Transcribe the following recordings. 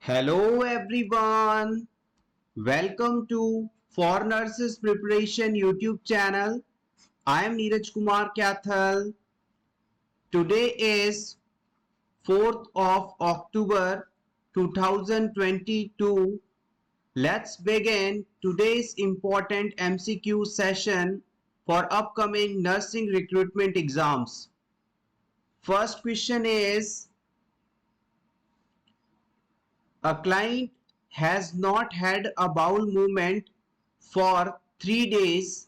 Hello everyone. Welcome to For Nurses Preparation YouTube channel. I am Neeraj Kumar Kathal. Today is 4th of October 2022. Let's begin today's important MCQ session for upcoming nursing recruitment exams. First question is, a client has not had a bowel movement for 3 days.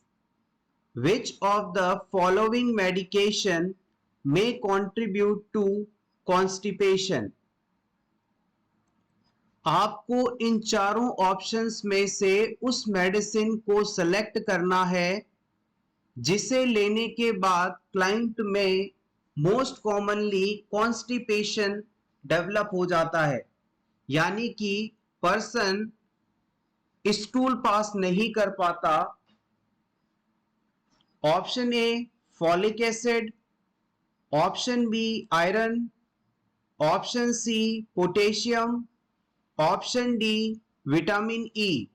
Which of the following medication may contribute to constipation? आपको इन चारों options में से उस medicine को select करना है जिसे लेने के बाद क्लाइंट में मोस्ट कॉमनली कॉन्स्टिपेशन डेवलप हो जाता है, यानी कि पर्सन स्टूल पास नहीं कर पाता। Option A folic acid, option B iron, option C potassium, option D vitamin E.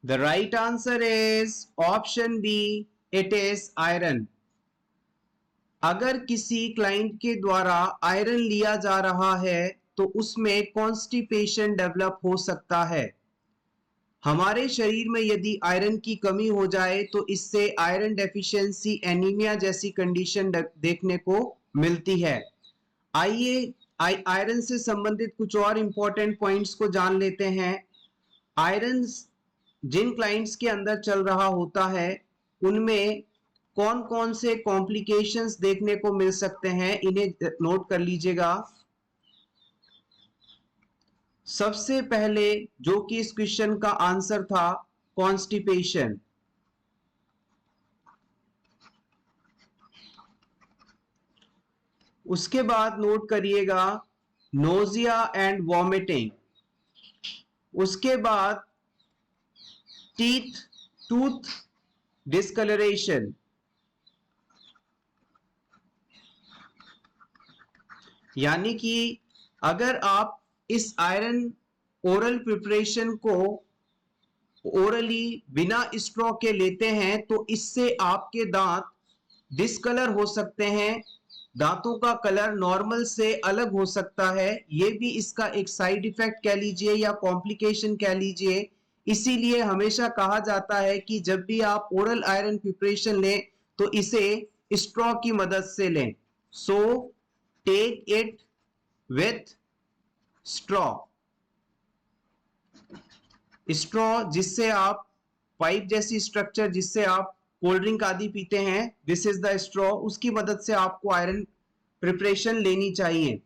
The right answer is option B. It is iron. अगर किसी क्लाइंट के द्वारा आयरन लिया जा रहा है तो उसमें कॉन्स्टिपेशन डेवलप हो सकता है। हमारे शरीर में यदि आयरन की कमी हो जाए तो इससे आयरन डेफिशिएंसी एनीमिया जैसी कंडीशन देखने को मिलती है। आइए आयरन से संबंधित कुछ और इंपॉर्टेंट पॉइंट्स को जान लेते हैं। आयरन जिन क्लाइंट्स के अंदर चल रहा होता है उनमें कौन कौन से कॉम्प्लिकेशंस देखने को मिल सकते हैं, इन्हें नोट कर लीजिएगा। सबसे पहले जो कि इस क्वेश्चन का आंसर था, कॉन्स्टिपेशन। उसके बाद नोट करिएगा नोजिया एंड वॉमिटिंग। उसके बाद टूथ डिस्कलरेशन, यानी कि अगर आप इस आयरन ओरल प्रिपरेशन को ओरली बिना स्ट्रॉ के लेते हैं तो इससे आपके दांत डिस्कलर हो सकते हैं, दांतों का कलर नॉर्मल से अलग हो सकता है। ये भी इसका एक साइड इफेक्ट कह लीजिए या कॉम्प्लिकेशन कह लीजिए। इसीलिए हमेशा कहा जाता है कि जब भी आप ओरल आयरन प्रिपरेशन लें तो इसे स्ट्रॉ की मदद से लें। So take it with straw. Straw जिससे आप पाइप जैसी स्ट्रक्चर जिससे आप कोल्ड ड्रिंक आदि पीते हैं, दिस इज द स्ट्रॉ, उसकी मदद से आपको आयरन प्रिपरेशन लेनी चाहिए।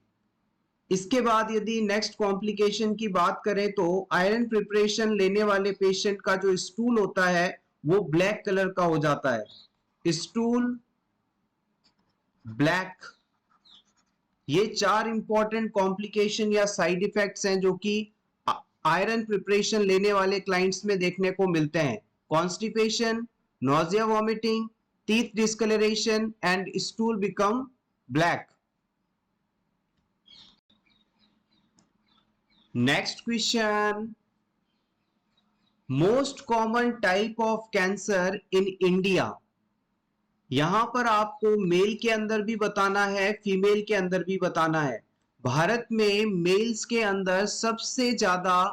इसके बाद यदि नेक्स्ट कॉम्प्लिकेशन की बात करें तो आयरन प्रिपरेशन लेने वाले पेशेंट का जो स्टूल होता है वो ब्लैक कलर का हो जाता है। स्टूल ब्लैक, ये चार इंपॉर्टेंट कॉम्प्लिकेशन या साइड इफेक्ट्स हैं जो कि आयरन प्रिपरेशन लेने वाले क्लाइंट्स में देखने को मिलते हैं। Constipation, nausea vomiting, teeth discolouration and stool become black. Next question, most common type of cancer in India. यहां पर आपको मेल के अंदर भी बताना है, फीमेल के अंदर भी बताना है। भारत में मेल्स के अंदर सबसे ज्यादा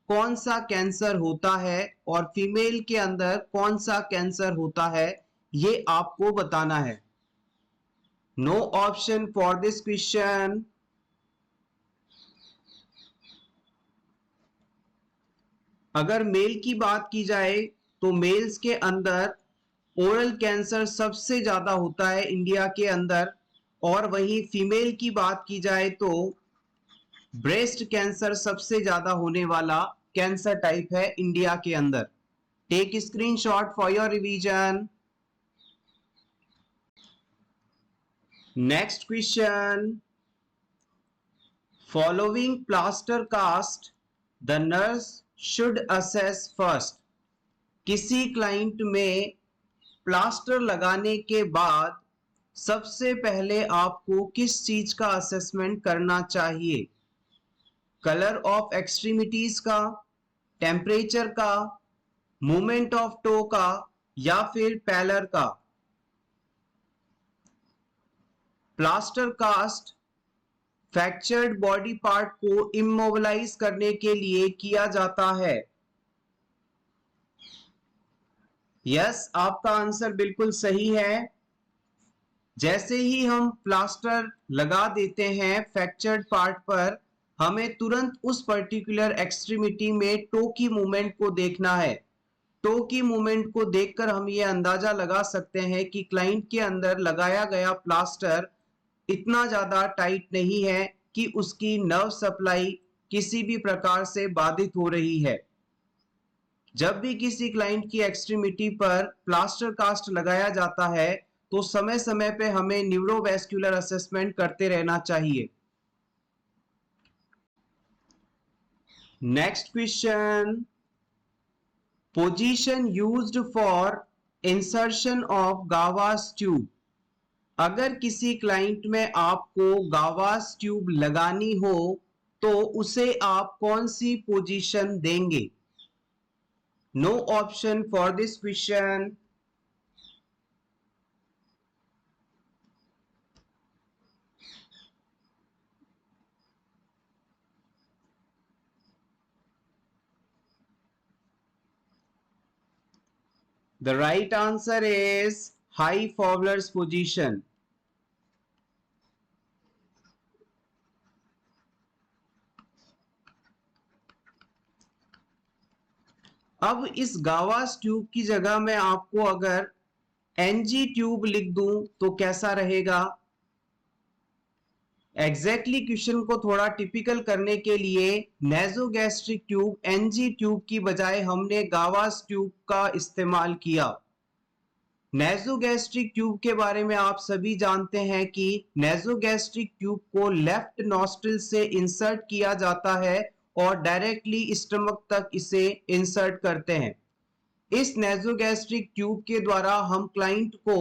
कौन सा कैंसर होता है और फीमेल के अंदर कौन सा कैंसर होता है, ये आपको बताना है। No option for this question. अगर मेल की बात की जाए तो मेल्स के अंदर ओरल कैंसर सबसे ज्यादा होता है इंडिया के अंदर, और वहीं फीमेल की बात की जाए तो ब्रेस्ट कैंसर सबसे ज्यादा होने वाला कैंसर टाइप है इंडिया के अंदर। Take screenshot for your revision. Next question, Following plaster cast, the nurse should assess first. किसी क्लाइंट में प्लास्टर लगाने के बाद सबसे पहले आपको किस चीज का असेसमेंट करना चाहिए? कलर ऑफ एक्सट्रीमिटीज का, टेम्परेचर का, मूवमेंट ऑफ टो का, या फिर पैलर का? Plaster cast fractured body part को इमोबिलाइज करने के लिए किया जाता है। यस, आपका आंसर बिल्कुल सही है। जैसे ही हम प्लास्टर लगा देते हैं फ्रैक्चर्ड पार्ट पर, हमें तुरंत उस पर्टिकुलर एक्सट्रीमिटी में टो की मूवमेंट को देखना है। टो की मूवमेंट को देखकर हम ये अंदाजा लगा सकते हैं कि क्लाइंट के अंदर लगाया गया प्लास्टर इतना ज्यादा टाइट नहीं है कि उसकी नर्व सप्लाई किसी भी प्रकार से बाधित हो रही है। जब भी किसी क्लाइंट की एक्सट्रीमिटी पर प्लास्टर कास्ट लगाया जाता है तो समय समय पे हमें न्यूरोवैस्कुलर असेसमेंट करते रहना चाहिए। Next question, position used for insertion of gavage tube. अगर किसी क्लाइंट में आपको गावास ट्यूब लगानी हो तो उसे आप कौन सी पोजीशन देंगे? No option for this question. The right answer is high Fowler's position. अब इस गावास ट्यूब की जगह में आपको अगर एनजी ट्यूब लिख दूं तो कैसा रहेगा? एग्जैक्टली क्वेश्चन को थोड़ा टिपिकल करने के लिए नेजोगैस्ट्रिक ट्यूब एनजी ट्यूब की बजाय हमने गावास ट्यूब का इस्तेमाल किया। नेजोगैस्ट्रिक ट्यूब के बारे में आप सभी जानते हैं कि नेजोगैस्ट्रिक ट्यूब को लेफ्ट नॉस्ट्रिल से इंसर्ट किया जाता है और डायरेक्टली स्टमक तक इसे इंसर्ट करते हैं। इस नेजोगैस्ट्रिक ट्यूब के द्वारा हम क्लाइंट को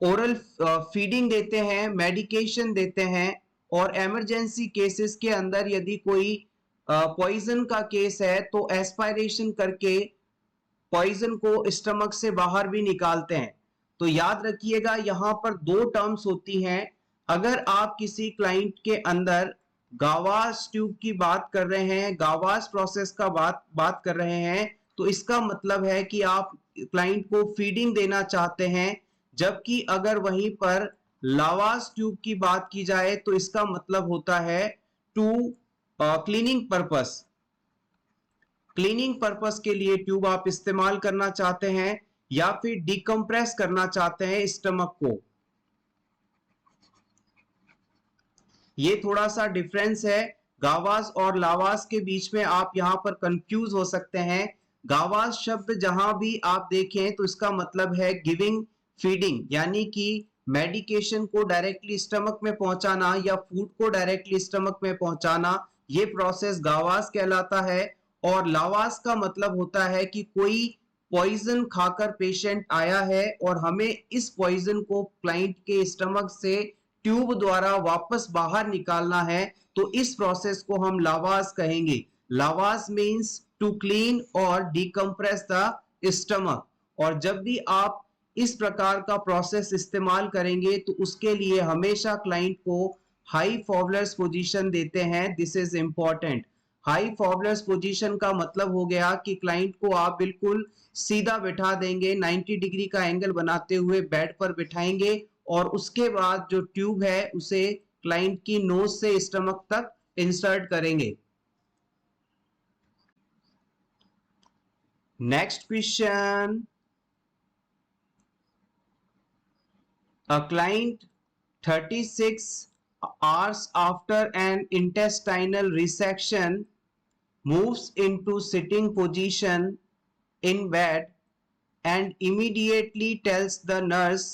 ओरल फीडिंग देते हैं, मेडिकेशन देते हैं, और इमरजेंसी केसेस के अंदर यदि कोई पॉइजन का केस है तो एस्पायरेशन करके पॉइजन को स्टमक से बाहर भी निकालते हैं। तो याद रखिएगा यहाँ पर दो टर्म्स होती हैं। अगर आप किसी क्लाइंट के अंदर गावास ट्यूब की बात कर रहे हैं, गावास प्रोसेस का बात कर रहे हैं, तो इसका मतलब है कि आप क्लाइंट को फीडिंग देना चाहते हैं। जबकि अगर वहीं पर लावास ट्यूब की बात की जाए तो इसका मतलब होता है to cleaning purpose. Cleaning purpose के लिए ट्यूब आप इस्तेमाल करना चाहते हैं या फिर डिकम्प्रेस करना चाहते हैं स्टमक को। ये थोड़ा सा डिफरेंस है गावास और लावास के बीच में, आप यहां पर कंफ्यूज हो सकते हैं। गावास शब्द जहां भी आप देखें तो इसका मतलब है गिविंग, फीडिंग, यानी कि मेडिकेशन को डायरेक्टली स्टमक में पहुंचाना या फूड को डायरेक्टली स्टमक में पहुंचाना, ये प्रोसेस गावास कहलाता है। और लावास का मतलब होता है कि कोई पॉइजन खाकर पेशेंट आया है और हमें इस पॉइजन को क्लाइंट के स्टमक से ट्यूब द्वारा वापस बाहर निकालना है, तो इस प्रोसेस को हम लावास कहेंगे। लावास मींस टू क्लीन और डिकम्प्रेस द स्टमक। और जब भी आप इस प्रकार का प्रोसेस इस्तेमाल करेंगे तो उसके लिए हमेशा क्लाइंट को हाई फॉवलर्स पोजीशन देते हैं। This is important. High Fowler's position का मतलब हो गया कि क्लाइंट को आप बिल्कुल सीधा बिठा देंगे, 90 डिग्री का एंगल बनाते हुए बेड पर बिठाएंगे और उसके बाद जो ट्यूब है उसे क्लाइंट की नोज से स्टमक तक इंसर्ट करेंगे। Next question, a client 36 hours after an intestinal resection moves into sitting position in bed and immediately tells the nurse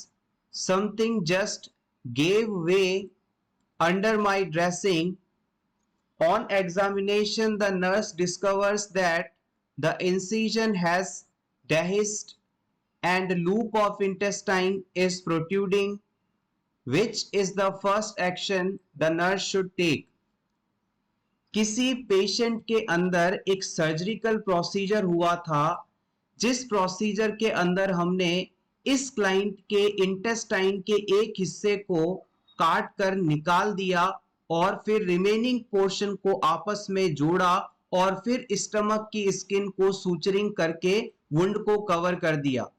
something just gave way under my dressing. On examination, the nurse discovers that the incision has dehisced and loop of intestine is protruding. Which is the first action the nurse should take? किसी patient के अंदर एक surgical procedure हुआ था, जिस procedure के अंदर हमने इस क्लाइंट के इंटेस्टाइन के एक हिस्से को काट कर निकाल दिया और फिर रिमेनिंग पोर्शन को आपस में जोड़ा और फिर स्टमक की स्किन को सूचरिंग करके वुंड को कवर कर दिया।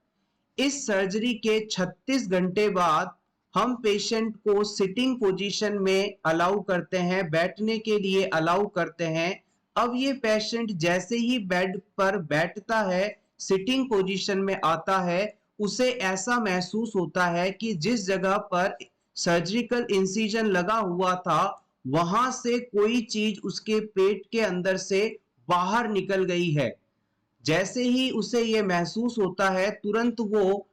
इस सर्जरी के 36 घंटे बाद हम पेशेंट को सिटिंग पोजीशन में अलाउ करते हैं, बैठने के लिए अलाउ करते हैं। अब ये पेशेंट जैसे ही बेड पर बैठता है, सिटिंग पोजीशन में आता है, उसे ऐसा महसूस होता है कि जिस जगह पर सर्जिकल इंसिजन लगा हुआ था, वहां से कोई चीज उसके पेट के अंदर से बाहर निकल गई है। जैसे ही उसे ये महसूस होता है, तुरंत वो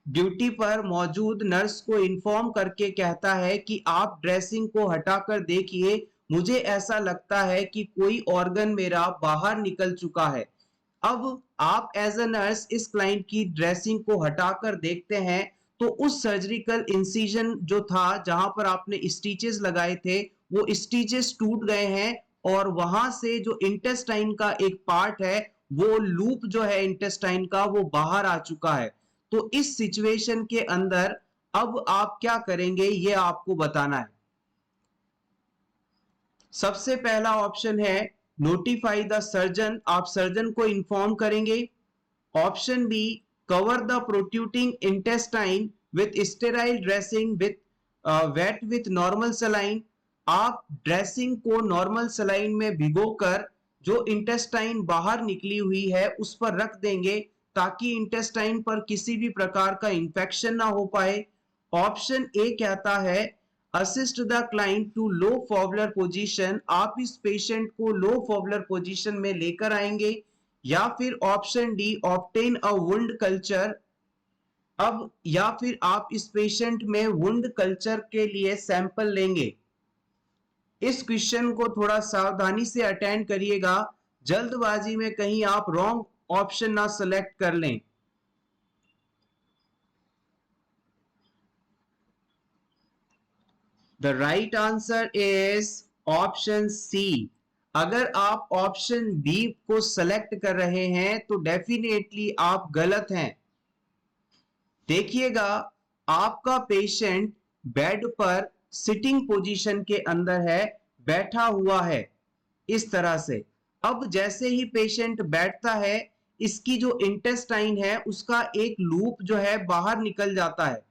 ड्यूटी पर मौजूद नर्स को इन्फॉर्म करके कहता है कि आप ड्रेसिंग को हटाकर देखिए, मुझे ऐसा लगता है कि कोई ऑर्गन मेरा बाहर निकल चुका है। अब आप एज अ नर्स इस क्लाइंट की ड्रेसिंग को हटाकर देखते हैं तो उस सर्जिकल इंसिजन जो था, जहां पर आपने स्टिचेस लगाए थे, वो स्टिचेस टूट गए हैं और वहां से जो इंटेस्टाइन का एक पार्ट है, वो लूप जो है इंटेस्टाइन का, वो बाहर आ चुका है। तो इस सिचुएशन के अंदर अब आप क्या करेंगे, ये आपको बताना है। सबसे पहला ऑप्शन है नोटिफाई द सर्जन, आप सर्जन को इन्फॉर्म करेंगे। Option B, cover the protruding intestine with sterile dressing with wet with normal saline, आप ड्रेसिंग को नॉर्मल सलाइन में भिगोकर जो इंटेस्टाइन बाहर निकली हुई है उस पर रख देंगे ताकि इंटेस्टाइन पर किसी भी प्रकार का इंफेक्शन ना हो पाए। ऑप्शन ए कहता है assist the client to low Fowler position, आप इस पेशेंट को लो फॉबलर पोजीशन में लेकर आएंगे। या फिर ऑप्शन डी, ऑब्टेन अ वुंड कल्चर, अब या फिर आप इस पेशेंट में वुंड कल्चर के लिए सैंपल लेंगे। इस क्वेश्चन को थोड़ा सावधानी से अटेंड करिएगा, जल्दबाजी में कहीं आप रॉन्ग ऑप्शन ना सेलेक्ट कर लें। The right answer is option C. अगर आप ऑप्शन बी को सेलेक्ट कर रहे हैं तो डेफिनेटली आप गलत हैं। देखिएगा, आपका पेशेंट बेड पर सिटिंग पोजीशन के अंदर है, बैठा हुआ है इस तरह से। अब जैसे ही पेशेंट बैठता है, इसकी जो इंटेस्टाइन है उसका एक लूप जो है बाहर निकल जाता है।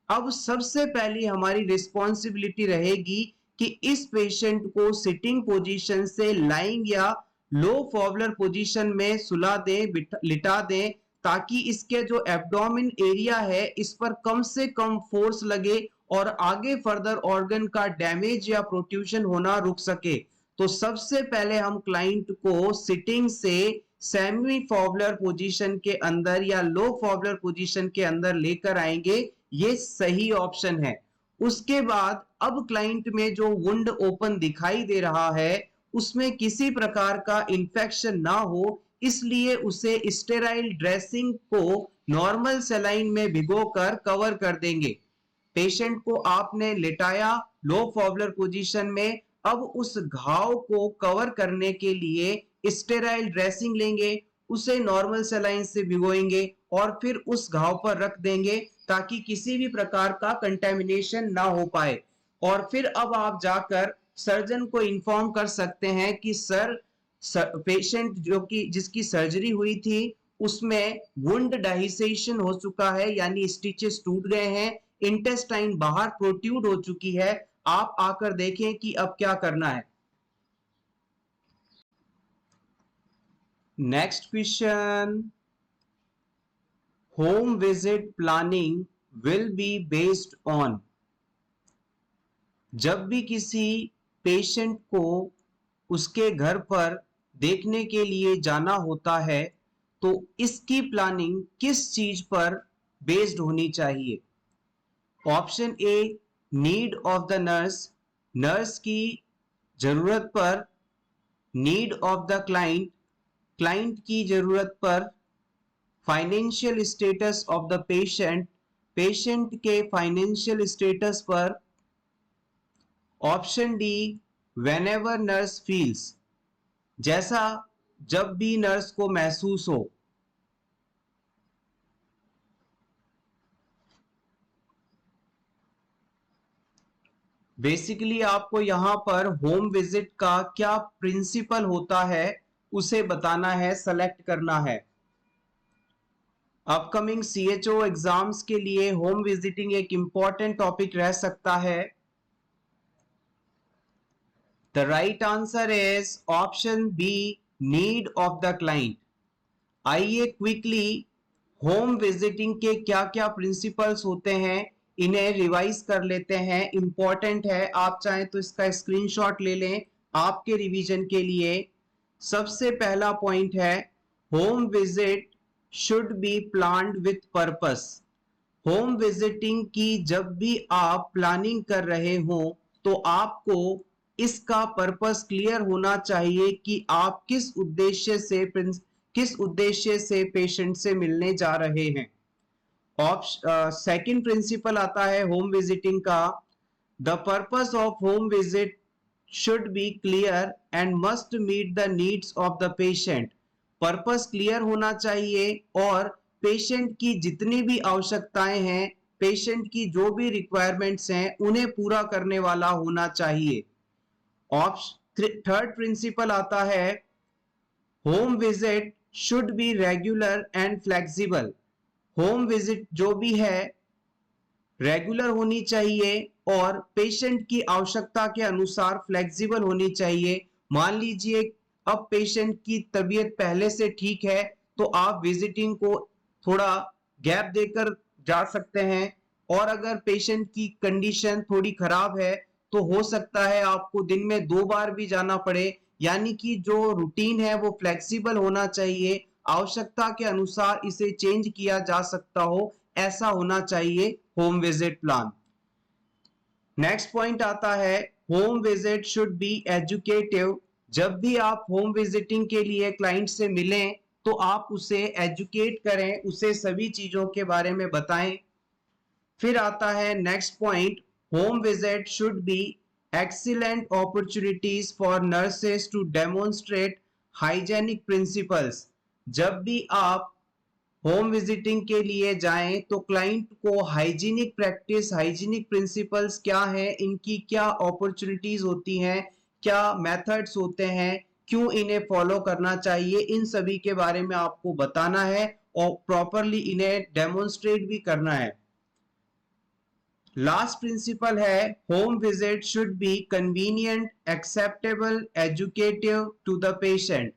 अब सबसे पहली हमारी रिस्पॉन्सिबिलिटी रहेगी कि इस पेशेंट को सिटिंग पोजीशन से लाइंग या लो फॉबलर पोजीशन में सुला दें, लिटा दें, ताकि इसके जो एब्डोमेन एरिया है इस पर कम से कम फोर्स लगे और आगे फर्दर ऑर्गन का डैमेज या प्रोट्रूशन होना रुक सके। तो सबसे पहले हम क्लाइंट को सिटिंग से सेमी फॉबलर पोजीशन के अंदर या लो फॉबलर पोजीशन के अंदर लेकर आएंगे, ये सही ऑप्शन है। उसके बाद अब क्लाइंट में जो वुंड ओपन दिखाई दे रहा है उसमें किसी प्रकार का इंफेक्शन ना हो, इसलिए उसे स्टेराइल ड्रेसिंग को नॉर्मल सलाइन में भिगोकर कवर कर देंगे। पेशेंट को आपने लेटाया लो फॉबलर पोजीशन में, अब उस घाव को कवर करने के लिए स्टेराइल ड्रेसिंग लेंगे, उसे नॉर्मल सलाइन से भिगोएंगे और फिर उस घाव पर रख देंगे ताकि किसी भी प्रकार का कंटेमिनेशन ना हो पाए। और फिर अब आप जाकर सर्जन को इन्फॉर्म कर सकते हैं कि सर, पेशेंट जो कि जिसकी सर्जरी हुई थी उसमें वुंड डाइसेशन हो चुका है, यानी स्टिचेस टूट गए हैं, इंटेस्टाइन बाहर प्रोट्रूड हो चुकी है, आप आकर देखें कि अब क्या करना है। Next question, home visit planning will be based on, जब भी किसी पेशेंट को उसके घर पर देखने के लिए जाना होता है तो इसकी प्लानिंग किस चीज पर बेस्ड होनी चाहिए? Option A, need of the nurse, nurse की जरूरत पर need of the client, client की जरूरत पर, financial status of the patient, patient के फाइनेंशियल स्टेटस पर, option D whenever nurse feels, जैसा जब भी नर्स को महसूस हो। बेसिकली आपको यहां पर होम विजिट का क्या प्रिंसिपल होता है उसे बताना है, सेलेक्ट करना है। अपकमिंग सीएचओ एग्जाम्स के लिए होम विजिटिंग एक इंपॉर्टेंट टॉपिक रह सकता है। The right answer is option B, need of the client. आइए क्विकली होम विजिटिंग के क्या क्या प्रिंसिपल्स होते हैं इन्हें रिवाइज कर लेते हैं। इंपॉर्टेंट है, आप चाहें तो इसका स्क्रीनशॉट ले लें आपके रिवीजन के लिए। सबसे पहला पॉइंट है, home visit should B planned with purpose. Home visiting की जब भी आप प्लानिंग कर रहे हो तो आपको इसका पर्पस क्लियर होना चाहिए कि आप किस उद्देश्य से पेशेंट से मिलने जा रहे हैं। सेकंड प्रिंसिपल आता है होम विजिटिंग का, the purpose of home visit should be clear and must meet the needs of the patient. Purpose clear होना चाहिए और पेशेंट की जितनी भी आवश्यकताएं हैं, पेशेंट की जो भी रिक्वायरमेंट्स हैं, उन्हें पूरा करने वाला होना चाहिए। थर्ड प्रिंसिपल आता है, home visit should be regular and flexible. Home visit जो भी है रेगुलर होनी चाहिए और पेशेंट की आवश्यकता के अनुसार फ्लेक्सिबल होनी चाहिए। मान लीजिए अब पेशेंट की तबीयत पहले से ठीक है तो आप विजिटिंग को थोड़ा गैप देकर जा सकते हैं, और अगर पेशेंट की कंडीशन थोड़ी खराब है तो हो सकता है आपको दिन में 2 बार भी जाना पड़े। यानी कि जो रूटीन है वो फ्लेक्सिबल होना चाहिए, आवश्यकता के अनुसार इसे चेंज किया जा सकता हो, ऐसा होना चाहिए home visit plan. Next point आता है, home visit should B educative. जब भी आप होम विजिटिंग के लिए क्लाइंट से मिलें तो आप उसे एजुकेट करें, उसे सभी चीजों के बारे में बताएं। फिर आता है next point, home visit should be excellent opportunities for nurses to demonstrate hygienic principles. जब भी आप होम विजिटिंग के लिए जाएं तो क्लाइंट को हाइजीनिक प्रैक्टिस, हाइजीनिक प्रिंसिपल्स क्या है, इनकी क्या अपॉर्चुनिटीज होती हैं, क्या मेथड्स होते हैं, क्यों इन्हें फॉलो करना चाहिए, इन सभी के बारे में आपको बताना है और प्रॉपरली इन्हें डेमोन्स्ट्रेट भी करना है। लास्ट प्रिंसिपल है, home visit should be convenient, acceptable, educative to the patient.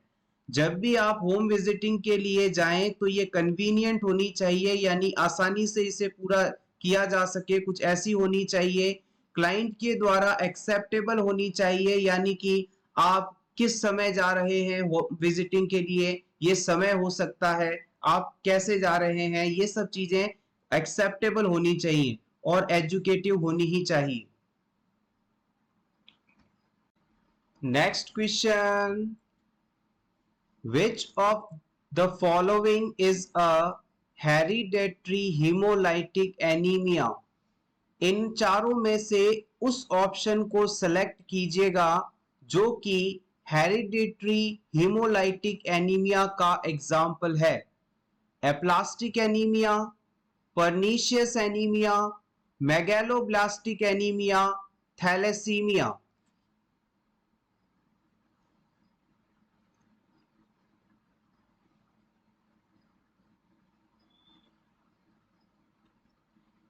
जब भी आप होम विजिटिंग के लिए जाएं तो ये कन्वीनियंट होनी चाहिए, यानी आसानी से इसे पूरा किया जा सके, कुछ ऐसी होनी चाहिए। क्लाइंट के द्वारा एक्सेप्टेबल होनी चाहिए, यानी कि आप किस समय जा रहे हैं विजिटिंग के लिए, ये समय हो सकता है, आप कैसे जा रहे हैं, ये सब चीजें एक्सेप्टेबल होनी चाहिए और एजुकेटिव होनी ही चाहिए। Next question, which of the following is a hereditary hemolytic anemia? इन चारों में से उस ऑप्शन को सेलेक्ट कीजिएगा जो कि हेरिडिटरी हीमोलाइटिक एनीमिया का एग्जाम्पल है। Aplastic anaemia, pernicious anaemia, megaloblastic anaemia, thalassaemia.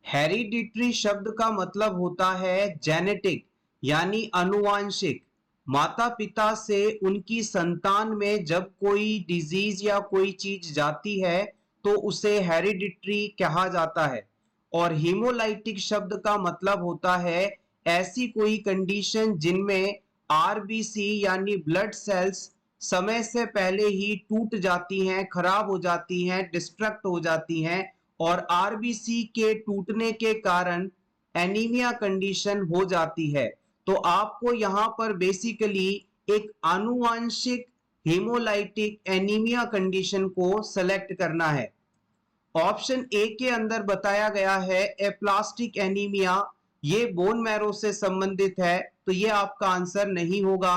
Hereditary शब्द का मतलब होता है जेनेटिक, यानी अनुवांशिक। माता पिता से उनकी संतान में जब कोई डिजीज या कोई चीज जाती है तो उसे हेरिडिटरी कहा जाता है। और हीमोलाइटिक शब्द का मतलब होता है ऐसी कोई कंडीशन जिनमें आरबीसी यानी ब्लड सेल्स समय से पहले ही टूट जाती हैं, खराब हो जाती हैं, डिस्ट्रक्ट हो जाती हैं, और आरबीसी के टूटने के कारण एनीमिया कंडीशन हो जाती है। तो आपको यहाँ पर बेसिकली एक आनुवांशिक हेमोलाइटिक एनीमिया कंडीशन को सेलेक्ट करना है। ऑप्शन ए के अंदर बताया गया है एप्लास्टिक एनीमिया, ये बोन मैरो से संबंधित है, तो ये आपका आंसर नहीं होगा।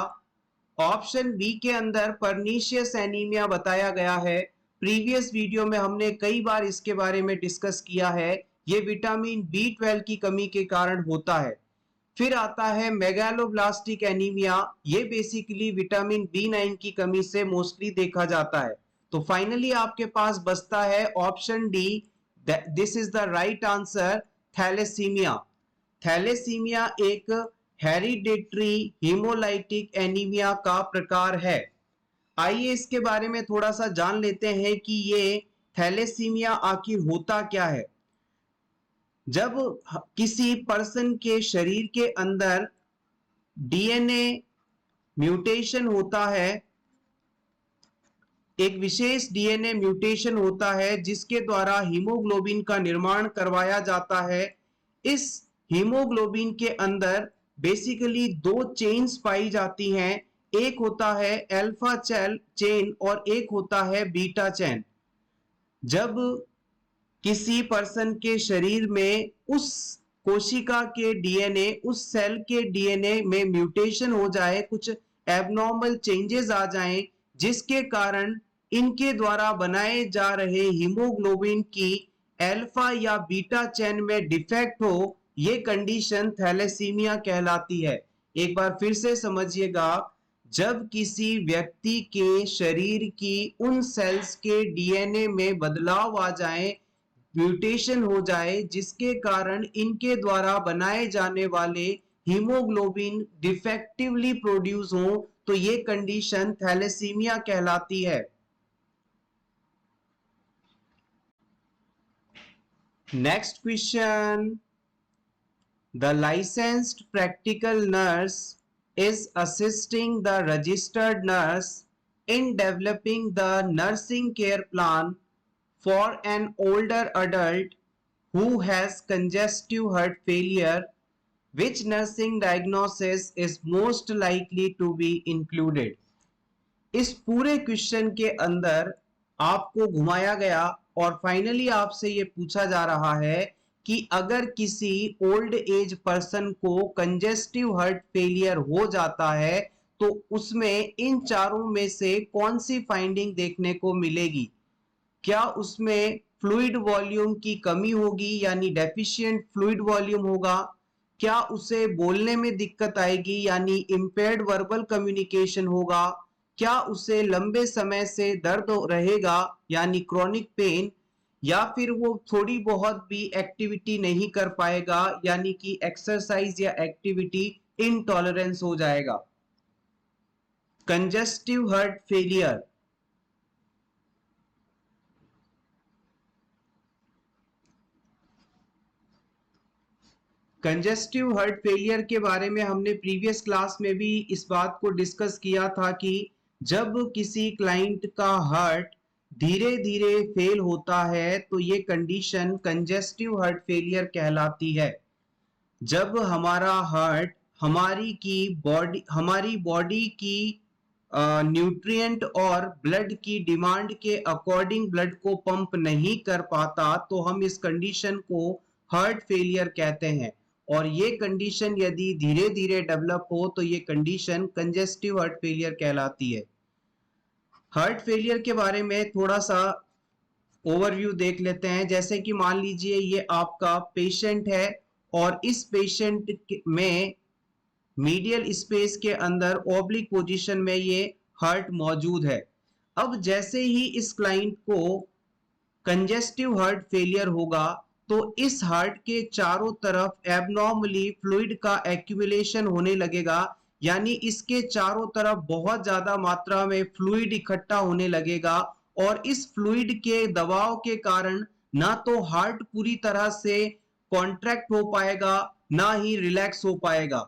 ऑप्शन बी के अंदर परनीशियस एनीमिया बताया गया है, प्रीवियस वीडियो में हमने कई बार इसके बारे में डिस्कस किया है, ये विटामिन B12 की कमी के कारण होता है। फिर आता है मेगालोब्लास्टिक एनीमिया, ये बेसिकली विटामिन B9 की कमी से मोस्टली देखा जाता है। तो फाइनली आपके पास बचता है option D, this is the right answer, thalassaemia. Thalassaemia एक हेरिडिटरी हीमोलाइटिक एनीमिया का प्रकार है। आइए इसके बारे में थोड़ा सा जान लेते हैं कि ये थैलेसीमिया आखिर होता क्या है। जब किसी पर्सन के शरीर के अंदर डीएनए म्यूटेशन होता है, एक विशेष डीएनए म्यूटेशन होता है जिसके द्वारा हीमोग्लोबिन का निर्माण करवाया जाता है। इस हीमोग्लोबिन के अंदर बेसिकली दो चेन्स पाई जाती हैं, एक होता है अल्फा चेन और एक होता है बीटा चेन। जब किसी पर्सन के शरीर में उस कोशिका के डीएनए, उस सेल के डीएनए में म्यूटेशन हो जाए, कुछ एबनॉर्मल चेंजेस आ जाएं, जिसके कारण इनके द्वारा बनाए जा रहे हीमोग्लोबिन की अल्फा या बीटा चेन में डिफेक्ट हो, ये कंडीशन थैलेसीमिया कहलाती है। एक बार फिर से समझिएगा, जब किसी व्यक्ति के शरीर की उन सेल्स के डीएनए में बदलाव आ जाए, म्यूटेशन हो जाए, जिसके कारण इनके द्वारा बनाए जाने वाले हीमोग्लोबिन डिफेक्टिवली प्रोड्यूस हो, तो ये कंडीशन थैलेसीमिया कहलाती है। Next question, the licensed practical nurse is assisting the registered nurse in developing the nursing care plan for an older adult who has congestive heart failure. Which nursing diagnosis is most likely to be included? इस पूरे question के अंदर आपको घुमाया गया और finally आपसे ये पूछा जा रहा है कि अगर किसी ओल्ड एज पर्सन को कंजेस्टिव हार्ट फेलियर हो जाता है तो उसमें इन चारों में से कौन सी फाइंडिंग देखने को मिलेगी। क्या उसमें फ्लूइड वॉल्यूम की कमी होगी, यानी डेफिशिएंट फ्लूइड वॉल्यूम होगा? क्या उसे बोलने में दिक्कत आएगी, यानी इंपेयर्ड वर्बल कम्युनिकेशन होगा? क्या उसे लंबे समय से दर्द रहेगा, यानी क्रॉनिक पेन? या फिर वो थोड़ी बहुत भी एक्टिविटी नहीं कर पाएगा, यानी कि एक्सरसाइज या एक्टिविटी इनटॉलरेंस हो जाएगा। Congestive heart failure, congestive heart failure के बारे में हमने प्रीवियस क्लास में भी इस बात को डिस्कस किया था कि जब किसी क्लाइंट का हार्ट धीरे धीरे फेल होता है तो ये कंडीशन कंजेस्टिव हार्ट फेलियर कहलाती है। जब हमारा हार्ट हमारी बॉडी की न्यूट्रिएंट और ब्लड की डिमांड के अकॉर्डिंग ब्लड को पंप नहीं कर पाता तो हम इस कंडीशन को हार्ट फेलियर कहते हैं। और ये कंडीशन यदि धीरे धीरे डेवलप हो तो ये कंडीशन कंजेस्टिव हार्ट फेलियर कहलाती है। हार्ट फेलियर के बारे में थोड़ा सा ओवरव्यू देख लेते हैं। जैसे कि मान लीजिए ये आपका पेशेंट है और इस पेशेंट में मीडियल स्पेस के अंदर ऑब्लिक पोजीशन में ये हार्ट मौजूद है। अब जैसे ही इस क्लाइंट को कंजेस्टिव हार्ट फेलियर होगा तो इस हार्ट के चारों तरफ एबनॉर्मली फ्लूइड का एक्यूमुलेशन होने लगेगा, यानी इसके चारों तरफ बहुत ज्यादा मात्रा में फ्लूइड इकट्ठा होने लगेगा और इस फ्लूइड के दबाव के कारण ना तो हार्ट पूरी तरह से कॉन्ट्रैक्ट हो पाएगा ना ही रिलैक्स हो पाएगा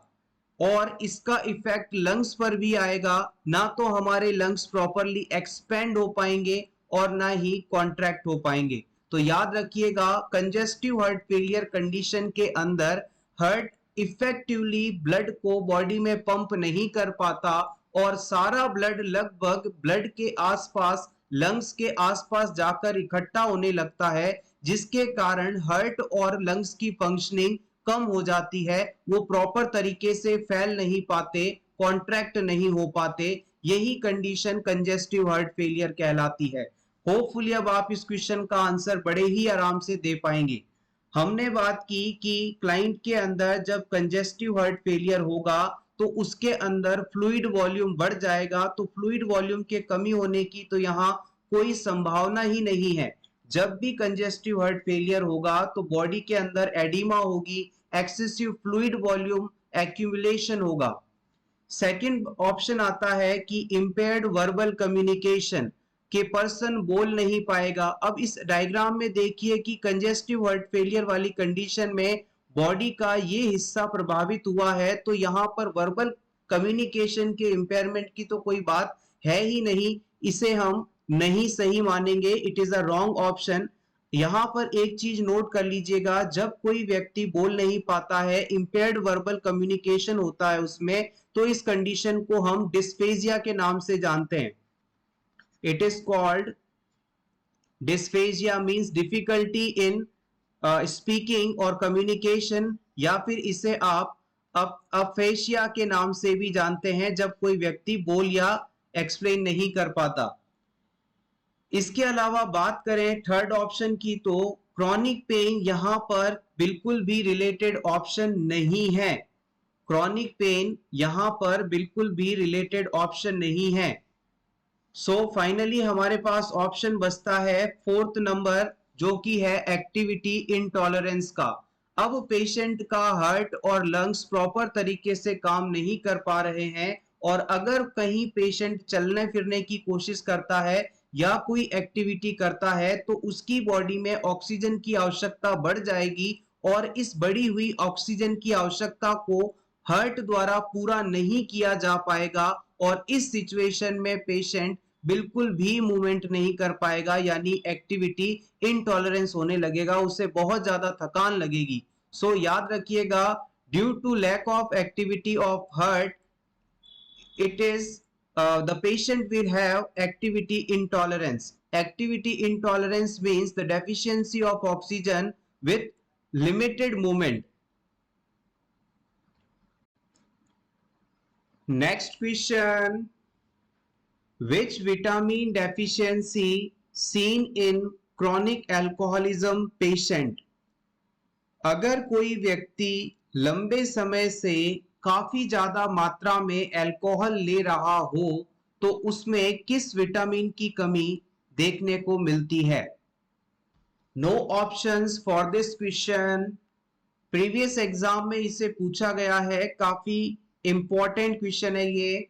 और इसका इफेक्ट लंग्स पर भी आएगा। ना तो हमारे लंग्स प्रॉपरली एक्सपेंड हो पाएंगे और ना ही कॉन्ट्रैक्ट हो पाएंगे। तो याद रखिएगा, कंजेस्टिव हार्ट फेलियर कंडीशन के अंदर हार्ट इफेक्टिवली ब्लड को बॉडी में पंप नहीं कर पाता और सारा ब्लड लगभग ब्लड के आसपास, लंग्स के आसपास जाकर इकट्ठा होने लगता है, जिसके कारण हार्ट और लंग्स की फंक्शनिंग कम हो जाती है, वो प्रॉपर तरीके से फैल नहीं पाते, कॉन्ट्रैक्ट नहीं हो पाते। यही कंडीशन कंजेस्टिव हार्ट फेलियर कहलाती है। होपफुली अब आप इस क्वेश्चन का आंसर बड़े ही आराम से दे पाएंगे। हमने बात की कि क्लाइंट के अंदर जब कंजेस्टिव हार्ट फेलियर होगा तो उसके अंदर फ्लूइड वॉल्यूम बढ़ जाएगा, तो फ्लूइड वॉल्यूम के कमी होने की तो यहाँ कोई संभावना ही नहीं है। जब भी कंजेस्टिव हार्ट फेलियर होगा तो बॉडी के अंदर एडिमा होगी, एक्सेसिव फ्लूइड वॉल्यूम एक्यूमुलेशन होगा। सेकंड ऑप्शन आता है कि इंपेयर्ड वर्बल कम्युनिकेशन, के पर्सन बोल नहीं पाएगा। अब इस डायग्राम में देखिए कि कंजेस्टिव हार्ट फेलियर वाली कंडीशन में बॉडी का ये हिस्सा प्रभावित हुआ है, तो यहाँ पर वर्बल कम्युनिकेशन के इंपेयरमेंट की तो कोई बात है ही नहीं, इसे हम नहीं सही मानेंगे, it is a wrong option. यहाँ पर एक चीज नोट कर लीजिएगा, जब कोई व्यक्ति बोल नहीं पाता है, इंपेयर्ड वर्बल कम्युनिकेशन होता है उसमें, तो इस कंडीशन को हम डिस्फेजिया के नाम से जानते हैं। It is called dysphagia, means difficulty in speaking और कम्युनिकेशन, या फिर इसे आप अफेशिया के नाम से भी जानते हैं, जब कोई व्यक्ति बोल या एक्सप्लेन नहीं कर पाता। इसके अलावा बात करें थर्ड ऑप्शन की, तो क्रॉनिक पेन यहां पर बिल्कुल भी रिलेटेड ऑप्शन नहीं है। क्रॉनिक पेन यहां पर बिल्कुल भी रिलेटेड ऑप्शन नहीं है। सो फाइनली हमारे पास ऑप्शन बचता है फोर्थ नंबर, जो कि है एक्टिविटी इंटॉलरेंस का। अब पेशेंट का हार्ट और लंग्स प्रॉपर तरीके से काम नहीं कर पा रहे हैं, और अगर कहीं पेशेंट चलने फिरने की कोशिश करता है या कोई एक्टिविटी करता है तो उसकी बॉडी में ऑक्सीजन की आवश्यकता बढ़ जाएगी, और इस बढ़ी हुई ऑक्सीजन की आवश्यकता को हार्ट द्वारा पूरा नहीं किया जा पाएगा, और इस सिचुएशन में पेशेंट बिल्कुल भी मूवमेंट नहीं कर पाएगा, यानी एक्टिविटी इनटॉलरेंस होने लगेगा, उसे बहुत ज्यादा थकान लगेगी। सो याद रखिएगा, due to lack of activity of heart, it is the patient will have activity intolerance. Activity intolerance means the deficiency of oxygen with limited movement. Next question, which vitamin deficiency seen in chronic alcoholism patient? अगर कोई व्यक्ति लंबे समय से काफी ज्यादा मात्रा में अल्कोहल ले रहा हो तो उसमें किस विटामिन की कमी देखने को मिलती है? No options for this question. Previous exam में इसे पूछा गया है, काफी इंपॉर्टेंट क्वेश्चन है ये।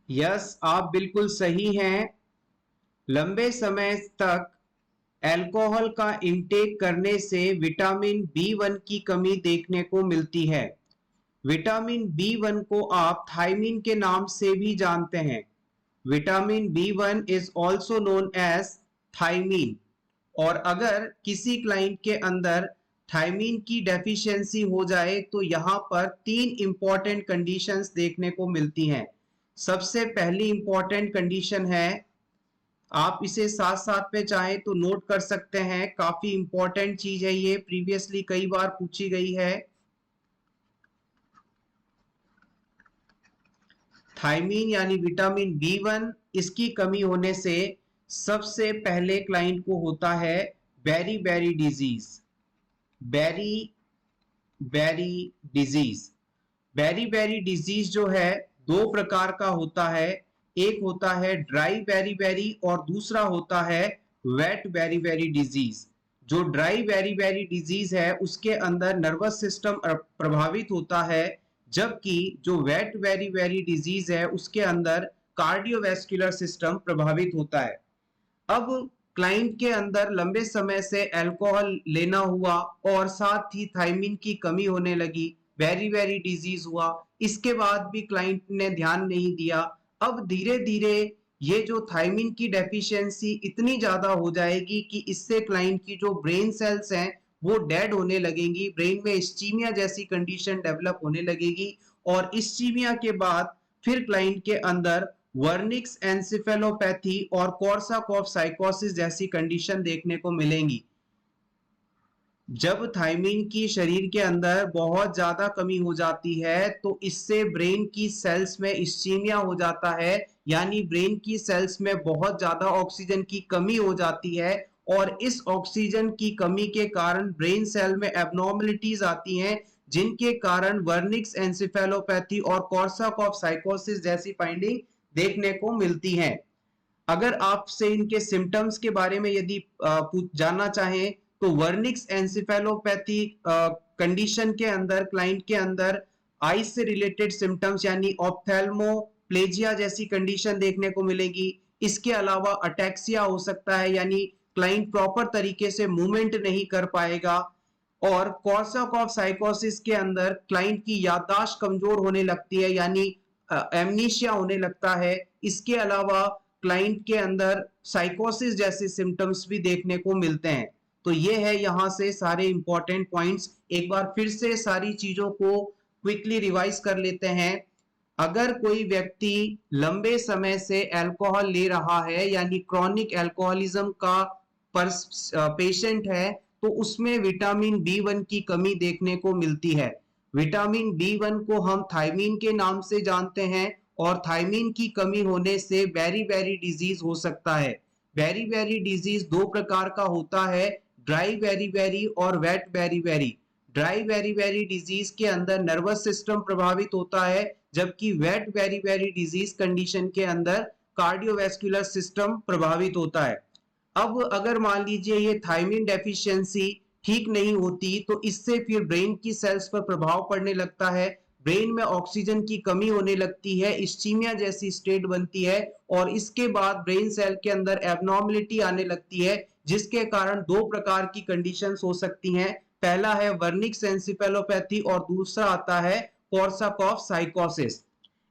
यस, आप बिल्कुल सही हैं। लंबे समय तक अल्कोहल का इंटेक करने से विटामिन बी1 की कमी देखने को मिलती है। विटामिन बी1 को आप थायमिन के नाम से भी जानते हैं। Vitamin B one is also known as thiamine, और अगर किसी क्लाइंट के अंदर थायमिन की डेफिशिएंसी हो जाए तो यहाँ पर तीन इंपॉर्टेंट कंडीशंस देखने को मिलती हैं। सबसे पहली इंपॉर्टेंट कंडीशन है, आप इसे साथ साथ पे चाहें तो नोट कर सकते हैं, काफी इंपॉर्टेंट चीज है ये, प्रीवियसली कई बार पूछी गई है। थायमीन यानी विटामिन बी1, इसकी कमी होने से सबसे पहले क्लाइंट को होता है beriberi disease. Beriberi disease, beriberi disease जो है दो प्रकार का होता है, एक होता है ड्राई बेरी बेरी और दूसरा होता है वेट बेरी बेरी डिजीज। जो ड्राई बेरी बेरी डिजीज है उसके अंदर नर्वस सिस्टम प्रभावित होता है, जबकि जो वेट बेरी बेरी डिजीज है उसके अंदर कार्डियोवैस्कुलर सिस्टम प्रभावित होता है। अब क्लाइंट के अंदर लंबे समय से अल्कोहल लेना हुआ और साथ ही थायमिन की कमी होने लगी, बेरी बेरी डिजीज हुआ, इसके बाद भी क्लाइंट ने ध्यान नहीं दिया। अब धीरे धीरे ये जो थायमिन की डेफिशिएंसी इतनी ज्यादा हो जाएगी कि इससे क्लाइंट की जो ब्रेन सेल्स हैं वो डेड होने लगेंगी, ब्रेन में इस्चीमिया जैसी कंडीशन डेवलप होने लगेगी और इस्चीमिया के बाद फिर क्लाइंट के अंदर वर्निक्स एन्सेफेलोपैथी और कोर्साकॉफ साइकोसिस जैसी कंडीशन देखने को मिलेंगी। जब थायमिन की शरीर के अंदर बहुत ज्यादा कमी हो जाती है तो इससे ब्रेन की सेल्स में इस्चीमिया हो जाता है, यानी ब्रेन की सेल्स में बहुत ज्यादा ऑक्सीजन की कमी हो जाती है और इस ऑक्सीजन की कमी के कारण ब्रेन सेल में एबनॉर्मलिटीज आती हैं, जिनके कारण वर्निक्स एन्सेफेलोपैथी और कोर्साकॉफ साइकोसिस जैसी फाइंडिंग देखने को मिलती हैं। अगर आपसे इनके सिम्टम्स के बारे में यदि जानना चाहें तो वर्निक्स एन्सेफेलोपैथी कंडीशन के अंदर क्लाइंट के अंदर आई से रिलेटेड सिम्टम्स यानी ऑप्थेल्मोप्लेजिया जैसी कंडीशन देखने को मिलेगी। इसके अलावा अटैक्सिया हो सकता है, यानी क्लाइंट प्रॉपर तरीके से मूवमेंट नहीं कर पाएगा और कोर्साकॉफ साइकोसिस के अंदर क्लाइंट की याददाश्त कमजोर होने लगती है, यानी एमनीशिया होने लगता है। इसके अलावा क्लाइंट के अंदर साइकोसिस जैसे सिम्टम्स भी देखने को मिलते हैं। तो ये है यहाँ से सारे इंपॉर्टेंट पॉइंट्स। एक बार फिर से सारी चीजों को क्विकली रिवाइज कर लेते हैं। अगर कोई व्यक्ति लंबे समय से अल्कोहल ले रहा है यानी क्रॉनिक अल्कोहलिज्म का पेशेंट है तो उसमें विटामिन बी1 की कमी देखने को मिलती है। विटामिन बी1 को हम थायमीन के नाम से जानते हैं और थायमीन की कमी होने से बेरी डिजीज हो सकता है। बेरी डिजीज दो प्रकार का होता है, ड्राई बेरी और wet beri. Dry beri disease के अंदर नर्वस सिस्टम प्रभावित होता है, जबकि वेट बेरी डिजीज कंडीशन के अंदर कार्डियोवैस्कुलर सिस्टम प्रभावित होता है। अब अगर मान लीजिए ये थायमीन डेफिशिएंसी ठीक नहीं होती तो इससे फिर ब्रेन की सेल्स पर प्रभाव पड़ने लगता है, ब्रेन में ऑक्सीजन की कमी होने लगती है, इस्चीमिया जैसी स्टेट बनती है और इसके बाद ब्रेन सेल के अंदर एबनॉर्मलिटी आने लगती है, जिसके कारण दो प्रकार की कंडीशंस हो सकती हैं। पहला है वर्निक्स एन्सेफेलोपैथी और दूसरा आता है कोर्साकॉफ साइकोसिस।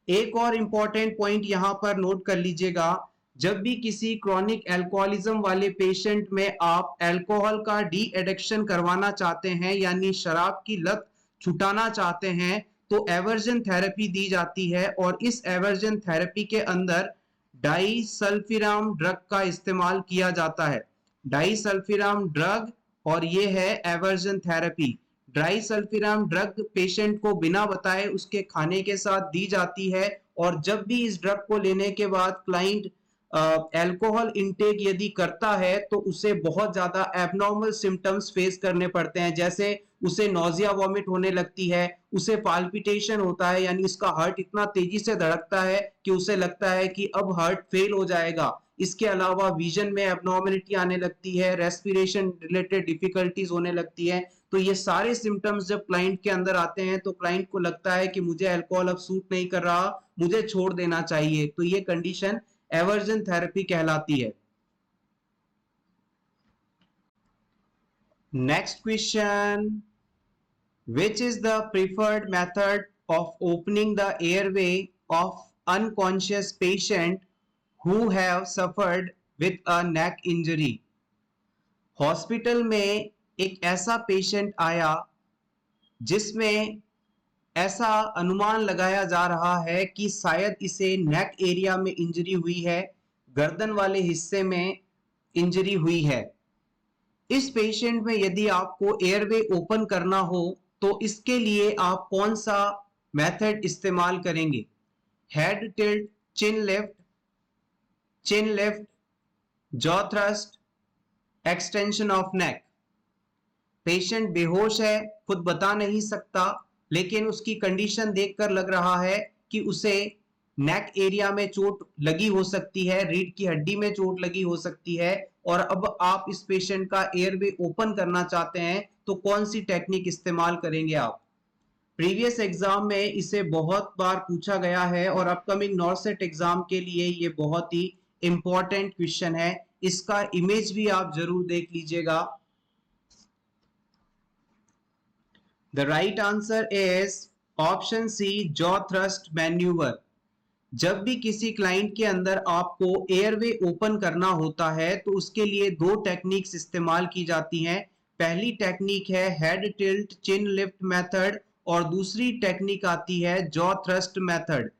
एक और इंपॉर्टेंट पॉइंट यहां पर नोट कर लीजिएगा, जब भी किसी क्रॉनिक अल्कोहलिज्म वाले पेशेंट में आप अल्कोहल का डी एडिक्शन करवाना चाहते हैं यानी शराब की लत छुटाना चाहते हैं तो एवर्जन थेरेपी दी जाती है और इस एवर्जन थेरेपी के अंदर डाइसल्फिराम ड्रग का इस्तेमाल किया जाता है। डाइसल्फिराम ड्रग और ये है aversion therapy. Disulfiram drug patient को बिना बताए उसके खाने के साथ दी जाती है और जब भी इस ड्रग को लेने के बाद क्लाइंट अल्कोहल इंटेक यदि करता है तो उसे बहुत ज्यादा एबनॉर्मल सिम्टम्स फेस करने पड़ते हैं, जैसे उसे नोजिया वॉमिट होने लगती है, उसे पाल्पिटेशन होता है यानी उसका हार्ट इतना तेजी से धड़कता है कि उसे लगता है कि अब हार्ट फेल हो जाएगा। इसके अलावा विजन में एबनॉर्मलिटी आने लगती है, रेस्पिरेशन रिलेटेड डिफिकल्टीज होने लगती है। तो ये सारे सिम्टम्स जब क्लाइंट के अंदर आते हैं तो क्लाइंट को लगता है कि मुझे अल्कोहल अब सूट नहीं कर रहा, मुझे छोड़ देना चाहिए, तो ये कंडीशन एवर्जन थेरेपी कहलाती है। Next question, which is the preferred method of opening the airway of unconscious patient who have suffered with a neck injury? Hospital में एक ऐसा पेशेंट आया जिसमें ऐसा अनुमान लगाया जा रहा है कि शायद इसे नेक एरिया में इंजरी हुई है, गर्दन वाले हिस्से में इंजरी हुई है। इस पेशेंट में यदि आपको एयरवे ओपन करना हो तो इसके लिए आप कौन सा मेथड इस्तेमाल करेंगे? Head tilt, chin lift, jaw thrust, extension of neck. Patient बेहोश है, खुद बता नहीं सकता, लेकिन उसकी कंडीशन देखकर लग रहा है कि उसे नेक एरिया में चोट लगी हो सकती है, रीढ़ की हड्डी में चोट लगी हो सकती है और अब आप इस पेशेंट का एयरवे ओपन करना चाहते हैं तो कौन सी टेक्निक इस्तेमाल करेंगे आप? प्रीवियस एग्जाम में इसे बहुत बार पूछा गया है और अपकमिंग नॉर्सेट एग्जाम के लिए ये बहुत ही इंपॉर्टेंट क्वेश्चन है। इसका इमेज भी आप जरूर देख लीजिएगा। The right answer is option C, jaw thrust maneuver. जब भी किसी क्लाइंट के अंदर आपको एयरवे ओपन करना होता है तो उसके लिए दो टेक्निक्स इस्तेमाल की जाती हैं। पहली टेक्निक है हेड टिल्ट चिन लिफ्ट मेथड और दूसरी टेक्निक आती है जॉ थ्रस्ट मेथड।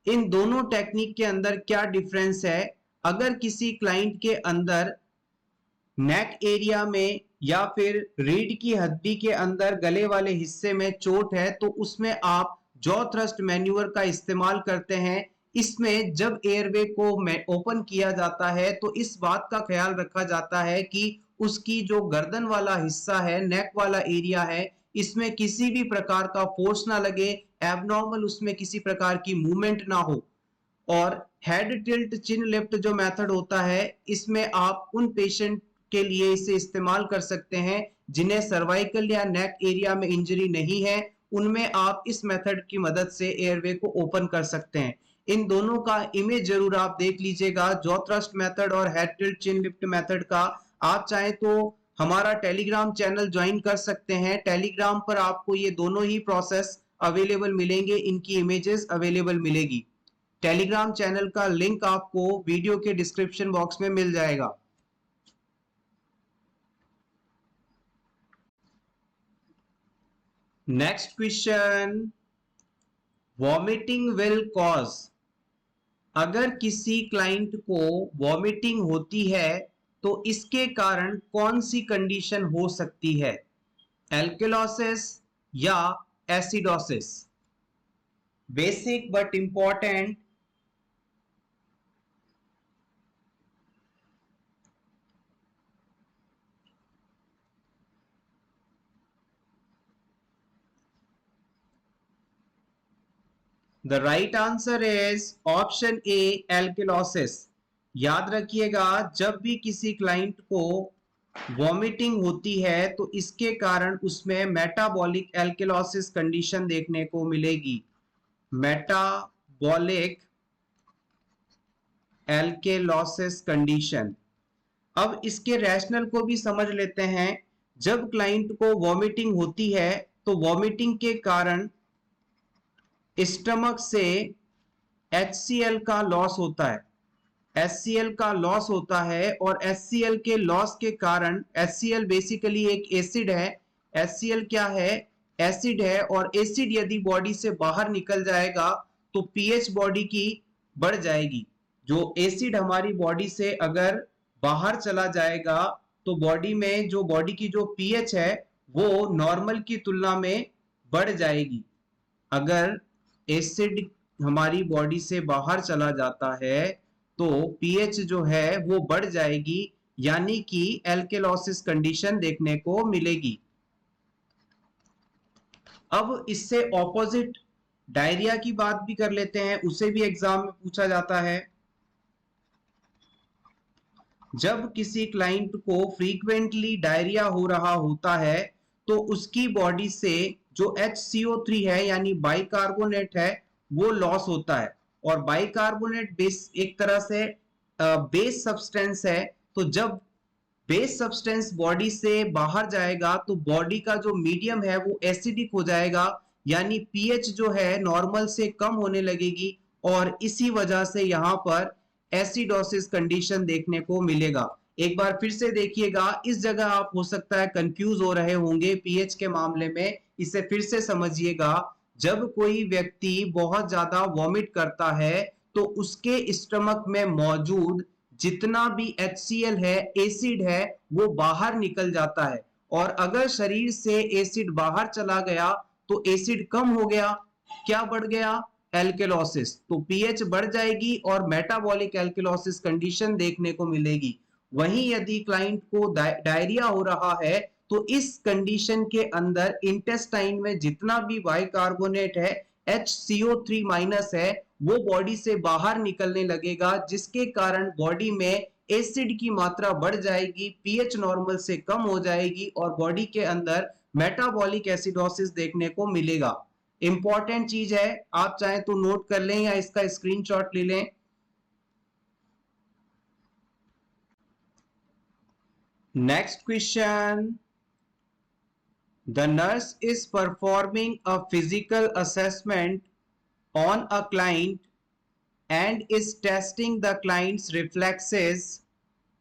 इन दोनों टेक्निक के अंदर क्या डिफरेंस है? अगर किसी क्लाइंट के अंदर नेक एरिया में या फिर रीढ़ की हड्डी के अंदर गले वाले हिस्से में चोट है तो उसमें आप जॉ थ्रस्ट मैन्यूवर का इस्तेमाल करते हैं। इसमें जब एयरवे को ओपन किया जाता है तो इस बात का ख्याल रखा जाता है कि उसकी जो गर्दन वाला हिस्सा है, नेक वाला एरिया है, इसमें किसी भी प्रकार का फोर्स ना लगे, एबनॉर्मल उसमें किसी प्रकार की मूवमेंट ना हो। और हेड टिल्ट चिन लिफ्ट जो मेथड होता है इसमें आप उन पेशेंट के लिए इसे इस्तेमाल कर सकते हैं जिन्हें सर्वाइकल या नेक एरिया में इंजरी नहीं है। उनमें आप इस मेथड की मदद से एयरवे को ओपन कर सकते हैं। इन दोनों का इमेज जरूर आप देख लीजिएगा, जॉ थ्रस्ट मेथड और हेड टिल्ट चिन लिफ्ट मेथड का। आप चाहें तो हमारा टेलीग्राम चैनल ज्वाइन कर सकते हैं। टेलीग्राम पर आपको ये दोनों ही प्रोसेस अवेलेबल मिलेंगे, इनकी इमेजेस अवेलेबल मिलेगी। टेलीग्राम चैनल का लिंक आपको वीडियो के डिस्क्रिप्शन बॉक्स में मिल जाएगा। Next question, vomiting will cause. अगर किसी क्लाइंट को वॉमिटिंग होती है तो इसके कारण कौन सी कंडीशन हो सकती है? एल्केलोसिस या acidosis? Basic but important. The right answer is option A, alkalosis. याद रखिएगा, जब भी किसी क्लाइंट को वॉमिटिंग होती है तो इसके कारण उसमें मेटाबॉलिक एल्केलोसिस कंडीशन देखने को मिलेगी। Metabolic alkalosis condition. अब इसके रैशनल को भी समझ लेते हैं। जब क्लाइंट को वॉमिटिंग होती है तो वॉमिटिंग के कारण स्टमक से HCl का लॉस होता है, HCl का लॉस होता है और HCl के लॉस के कारण, HCl बेसिकली एक एसिड है। HCl क्या है? एसिड है, और एसिड यदि बॉडी से बाहर निकल जाएगा तो पीएच बॉडी की बढ़ जाएगी। जो एसिड हमारी बॉडी से अगर बाहर चला जाएगा तो बॉडी में जो बॉडी की जो पीएच है वो नॉर्मल की तुलना में बढ़ जाएगी। अगर एसिड हमारी बॉडी से बाहर चला जाता है तो पीएच जो है वो बढ़ जाएगी, यानी कि एल्केलोसिस कंडीशन देखने को मिलेगी। अब इससे ऑपोजिट डायरिया की बात भी कर लेते हैं, उसे भी एग्जाम में पूछा जाता है। जब किसी क्लाइंट को फ्रीक्वेंटली डायरिया हो रहा होता है तो उसकी बॉडी से जो HCO3 है यानी बाइकार्बोनेट है वो लॉस होता है। और बाइकार्बोनेट बेस एक तरह से बेस सब्सटेंस है। तो जब बेस सब्सटेंस बॉडी से बाहर जाएगा तो बॉडी का जो मीडियम है वो एसिडिक हो जाएगा, यानी पीएच जो है नॉर्मल से कम होने लगेगी और इसी वजह से यहां पर एसिडोसिस कंडीशन देखने को मिलेगा। एक बार फिर से देखिएगा, इस जगह आप हो सकता है कंफ्यूज हो रहे होंगे पीएच के मामले में, इसे फिर से समझिएगा। जब कोई व्यक्ति बहुत ज्यादा वॉमिट करता है तो उसके स्टमक में मौजूद जितना भी HCl है, एसिड है, वो बाहर निकल जाता है। और अगर शरीर से एसिड बाहर चला गया तो एसिड कम हो गया, क्या बढ़ गया? एल्केलोसिस। तो पीएच बढ़ जाएगी और मेटाबॉलिक एल्केलोसिस कंडीशन देखने को मिलेगी। वहीं यदि क्लाइंट को डायरिया हो रहा है तो इस कंडीशन के अंदर इंटेस्टाइन में जितना भी बाइकार्बोनेट है, HCO3- है, वो बॉडी से बाहर निकलने लगेगा, जिसके कारण बॉडी में एसिड की मात्रा बढ़ जाएगी, पीएच नॉर्मल से कम हो जाएगी और बॉडी के अंदर मेटाबॉलिक एसिडोसिस देखने को मिलेगा। इंपॉर्टेंट चीज है, आप चाहें तो नोट कर लें या इसका स्क्रीनशॉट ले लें। Next question, the nurse is performing a physical assessment on a client and is testing the client's reflexes,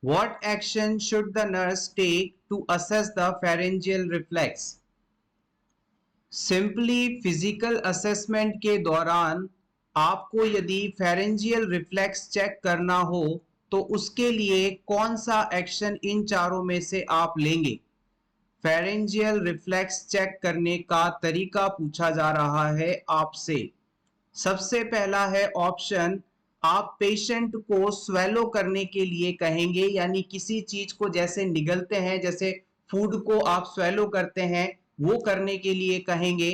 what action should the nurse take to assess the pharyngeal reflex? Simply physical assessment के दौरान आपको यदि pharyngeal reflex check करना हो तो उसके लिए कौन सा एक्शन इन चारों में से आप लेंगे? फेरेंजियल रिफ्लेक्स चेक करने का तरीका पूछा जा रहा है आपसे। सबसे पहला है ऑप्शन, आप पेशेंट को स्वेलो करने के लिए कहेंगे, यानी किसी चीज को जैसे निगलते हैं, जैसे फूड को आप स्वेलो करते हैं, वो करने के लिए कहेंगे।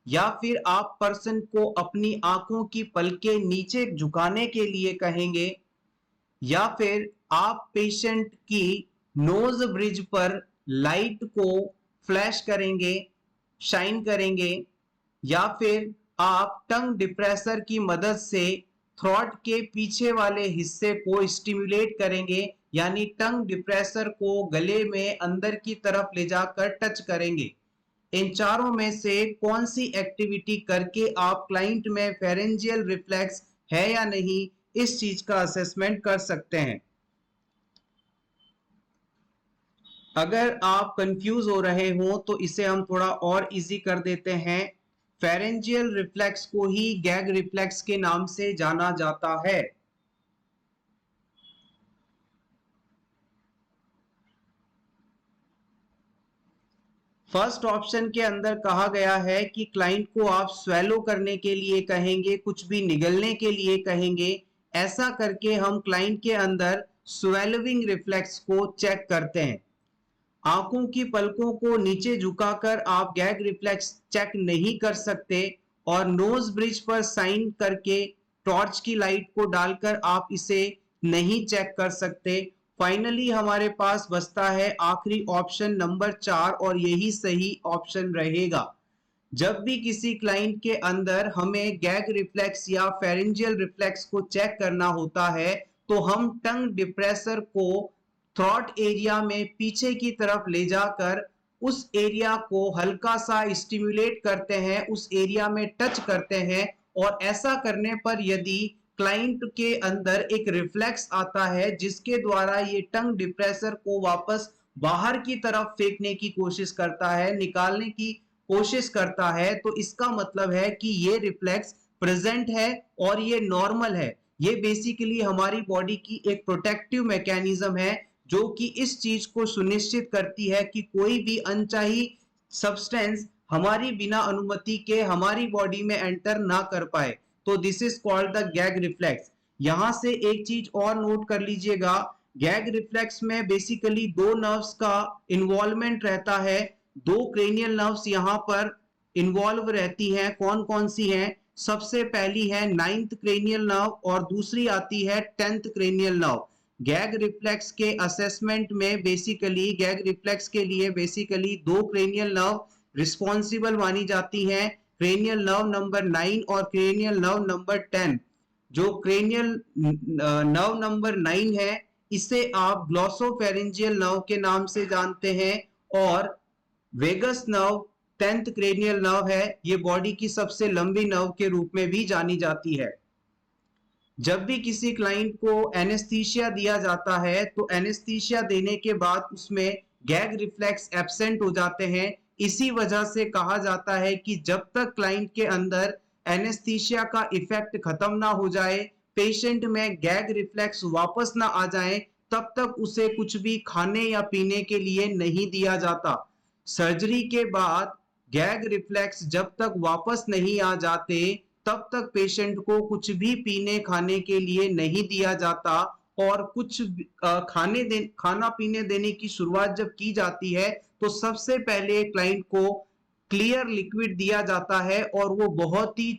या फिर आप पर्सन को अपनी आंखों की पलकें नीचे झुकाने के लिए कहेंगे। या फिर आप पेशेंट की नोज ब्रिज पर लाइट को फ्लैश करेंगे, शाइन करेंगे। या फिर आप टंग डिप्रेसर की मदद से थ्रॉट के पीछे वाले हिस्से को स्टिमुलेट करेंगे, यानी टंग डिप्रेसर को गले में अंदर की तरफ ले जाकर टच करेंगे। इन चारों में से कौन सी एक्टिविटी करके आप क्लाइंट में फेरेंजियल रिफ्लेक्स है या नहीं, इस चीज का असेसमेंट कर सकते हैं। अगर आप कंफ्यूज हो रहे हो तो इसे हम थोड़ा और इजी कर देते हैं। फेरेंजियल रिफ्लेक्स को ही गैग रिफ्लेक्स के नाम से जाना जाता है। फर्स्ट ऑप्शन के अंदर कहा गया है कि क्लाइंट को आप स्वेलो करने के लिए कहेंगे, कुछ भी निगलने के लिए कहेंगे। ऐसा करके हम क्लाइंट के अंदर स्वेलोविंग रिफ्लेक्स को चेक करते हैं। आंखों की पलकों को नीचे झुकाकर आप गैग रिफ्लेक्स चेक नहीं कर सकते, और नोज ब्रिज पर साइन करके टॉर्च की लाइट को डालकर आप इसे नहीं चेक कर सकते। फाइनली हमारे पास बचता है आखिरी ऑप्शन नंबर 4, और यही सही ऑप्शन रहेगा। जब भी किसी क्लाइंट के अंदर हमें गैग रिफ्लेक्स या फेरेंजियल रिफ्लेक्स को चेक करना होता है तो हम टंग डिप्रेसर को थ्रॉट एरिया में पीछे की तरफ ले जाकर उस एरिया को हल्का सा स्टिमुलेट करते हैं, उस एरिया में टच करते हैं। और ऐसा करने पर यदि क्लाइंट के अंदर एक रिफ्लेक्स आता है जिसके द्वारा ये टंग डिप्रेसर को वापस बाहर की तरफ फेंकने की कोशिश करता है, निकालने की कोशिश करता है, तो इसका मतलब है कि ये रिफ्लेक्स प्रेजेंट है और ये नॉर्मल है। ये बेसिकली हमारी बॉडी की एक प्रोटेक्टिव मैकेनिज्म है जो कि इस चीज को सुनिश्चित करती है कि कोई भी अनचाही सब्सटेंस हमारी बिना अनुमति के हमारी बॉडी में एंटर ना कर पाए। तो this is called the gag reflex. यहां से एक चीज और नोट कर लीजिएगा, गैग रिफ्लेक्स में बेसिकली दो नर्व्स का इन्वॉल्वमेंट रहता है। दो क्रेनियल नर्व्स यहां पर इन्वॉल्व रहती हैं। कौन कौन सी हैं? सबसे पहली है 9th क्रेनियल नर्व और दूसरी आती है 10th cranial nerve. Gag reflex के असेसमेंट में बेसिकली गैग रिफ्लेक्स के लिए बेसिकली दो क्रेनियल नर्व रिस्पॉन्सिबल मानी जाती हैं, क्रेनियल नर्व नंबर 9 और क्रेनियल नर्व नंबर 10। जो क्रेनियल नर्व नंबर 9 है इसे आप ग्लॉसोफेरेंजियल नर्व के नाम से जानते हैं, और vagus nerve 10th cranial nerve है, ये बॉडी की सबसे लंबी नर्व के रूप में भी जानी जाती है। जब भी किसी क्लाइंट को एनेस्थीसिया दिया जाता है तो एनेस्थीसिया देने के बाद उसमें गैग रिफ्लेक्स एब्सेंट हो जाते हैं। इसी वजह से कहा जाता है कि जब तक क्लाइंट के अंदर एनेस्थीसिया का इफेक्ट खत्म ना हो जाए, पेशेंट में गैग रिफ्लेक्स वापस ना आ जाए, तब तक उसे कुछ भी खाने या पीने के लिए नहीं दिया जाता। सर्जरी के बाद गैग रिफ्लेक्स जब तक वापस नहीं आ जाते तब तक पेशेंट को कुछ भी पीने खाने के लिए नहीं दिया जाता, और कुछ खाना पीने देने की शुरुआत जब की जाती है तो सबसे पहले क्लाइंट को क्लियर लिक्विड दिया जाता है और वो बहुत ही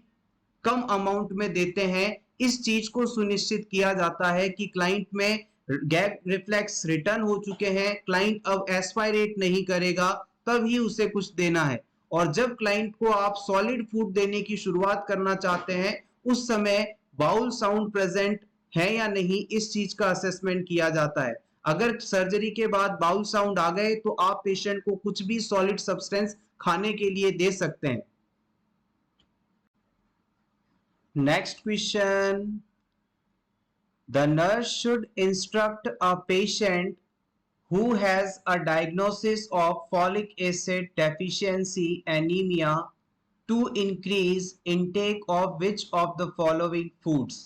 कम अमाउंट में देते हैं। इस चीज को सुनिश्चित किया जाता है कि क्लाइंट में गैग रिफ्लेक्स रिटर्न हो चुके हैं, क्लाइंट अब एस्पायरेट नहीं करेगा, तब ही उसे कुछ देना है। और जब क्लाइंट को आप सॉलिड फूड देने की शुरुआत करना चाहते हैं उस समय बाउल साउंड प्रेजेंट है या नहीं, इस चीज का असेसमेंट किया जाता है। अगर सर्जरी के बाद बाउल साउंड आ गए तो आप पेशेंट को कुछ भी सॉलिड सब्सटेंस खाने के लिए दे सकते हैं। Next question, The nurse should instruct a patient who has a diagnosis of folic acid deficiency anemia to increase intake of which of the following foods?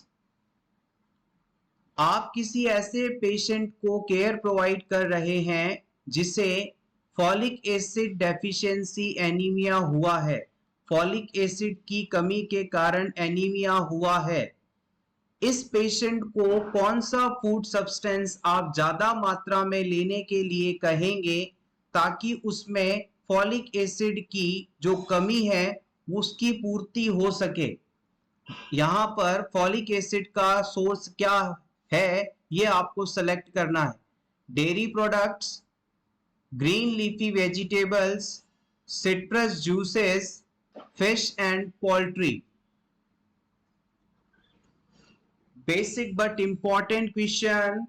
आप किसी ऐसे पेशेंट को केयर प्रोवाइड कर रहे हैं जिसे फॉलिक एसिड डेफिशिएंसी एनीमिया हुआ है, फॉलिक एसिड की कमी के कारण एनीमिया हुआ है। इस पेशेंट को कौन सा फूड सब्सटेंस आप ज्यादा मात्रा में लेने के लिए कहेंगे ताकि उसमें फॉलिक एसिड की जो कमी है उसकी पूर्ति हो सके? यहाँ पर फॉलिक एसिड का सोर्स क्या है ये आपको सेलेक्ट करना है। Dairy products, green leafy vegetables, citrus juices, fish and poultry. Basic but important question.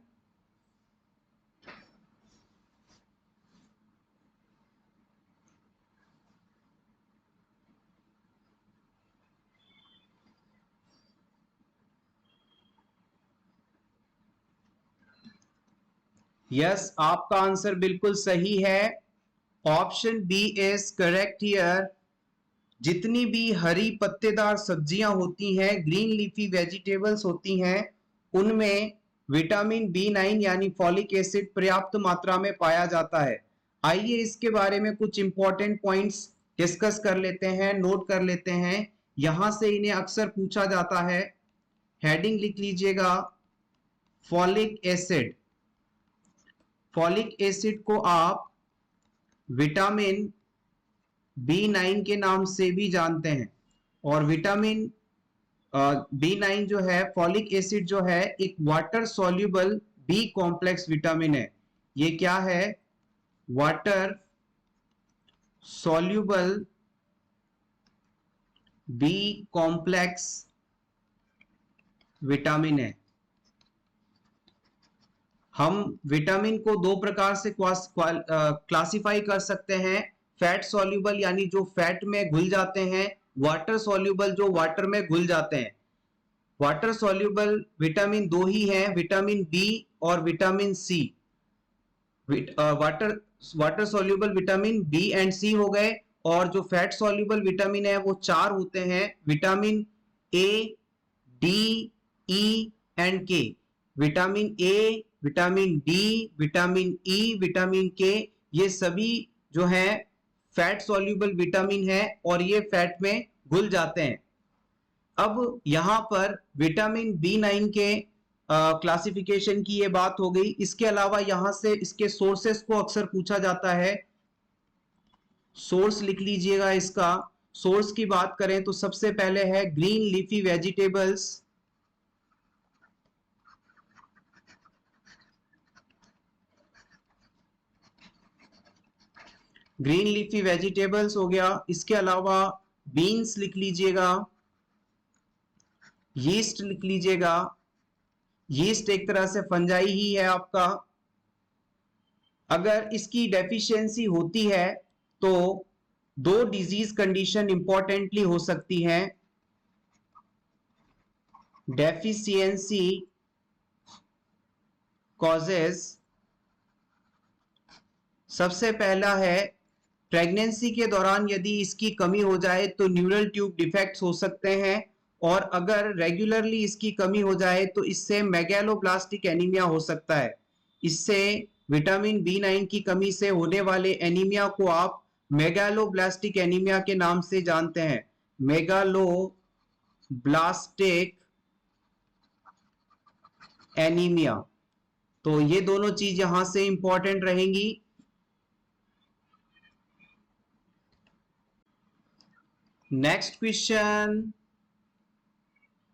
Yes, आपका आंसर बिल्कुल सही है। Option B is correct here. जितनी भी हरी पत्तेदार सब्जियां होती हैं, ग्रीन लीफी वेजिटेबल्स होती हैं, उनमें विटामिन B9 यानी फॉलिक एसिड पर्याप्त मात्रा में पाया जाता है। आइए इसके बारे में कुछ इंपॉर्टेंट पॉइंट्स डिस्कस कर लेते हैं, नोट कर लेते हैं। यहां से इन्हें अक्सर पूछा जाता है। हेडिंग लिख लीजिएगा, फॉलिक एसिड। फॉलिक एसिड को आप विटामिन B9 के नाम से भी जानते हैं। और विटामिन B9 जो है, फॉलिक एसिड जो है, एक water soluble B complex vitamin है। ये क्या है? Water soluble B complex vitamin है। हम विटामिन को दो प्रकार से क्लासिफाई कर सकते हैं। फैट सॉल्युबल यानी जो फैट में घुल जाते हैं, वाटर सॉल्युबल जो वाटर में घुल जाते हैं। वाटर सॉल्युबल विटामिन दो ही हैं, विटामिन बी और vitamin C. Water soluble vitamin B and C हो गए। और जो फैट सॉल्युबल विटामिन है वो चार होते हैं, vitamin A, D, E and K. Vitamin A, vitamin D, vitamin E, vitamin K, ये सभी जो हैं फैट सॉल्युबल विटामिन है और ये फैट में घुल जाते हैं। अब यहां पर विटामिन B9 के क्लासिफिकेशन की ये बात हो गई। इसके अलावा यहां से इसके सोर्सेस को अक्सर पूछा जाता है। सोर्स लिख लीजिएगा इसका। सोर्स की बात करें तो सबसे पहले है green leafy vegetables. Green leafy vegetables हो गया। इसके अलावा बीन्स लिख लीजिएगा, यीस्ट लिख लीजिएगा। यीस्ट एक तरह से फंजाई ही है आपका। अगर इसकी डेफिशिएंसी होती है तो दो डिजीज कंडीशन इंपॉर्टेंटली हो सकती हैं। डेफिशिएंसी कॉजेस, सबसे पहला है प्रेगनेंसी के दौरान यदि इसकी कमी हो जाए तो न्यूरल ट्यूब डिफेक्ट्स हो सकते हैं। और अगर रेगुलरली इसकी कमी हो जाए तो इससे मेगालोब्लास्टिक एनीमिया हो सकता है। इससे विटामिन B9 की कमी से होने वाले एनीमिया को आप मेगालोब्लास्टिक एनीमिया के नाम से जानते हैं। Megaloblastic anaemia. तो ये दोनों चीज यहां से इंपॉर्टेंट रहेंगी। Next question,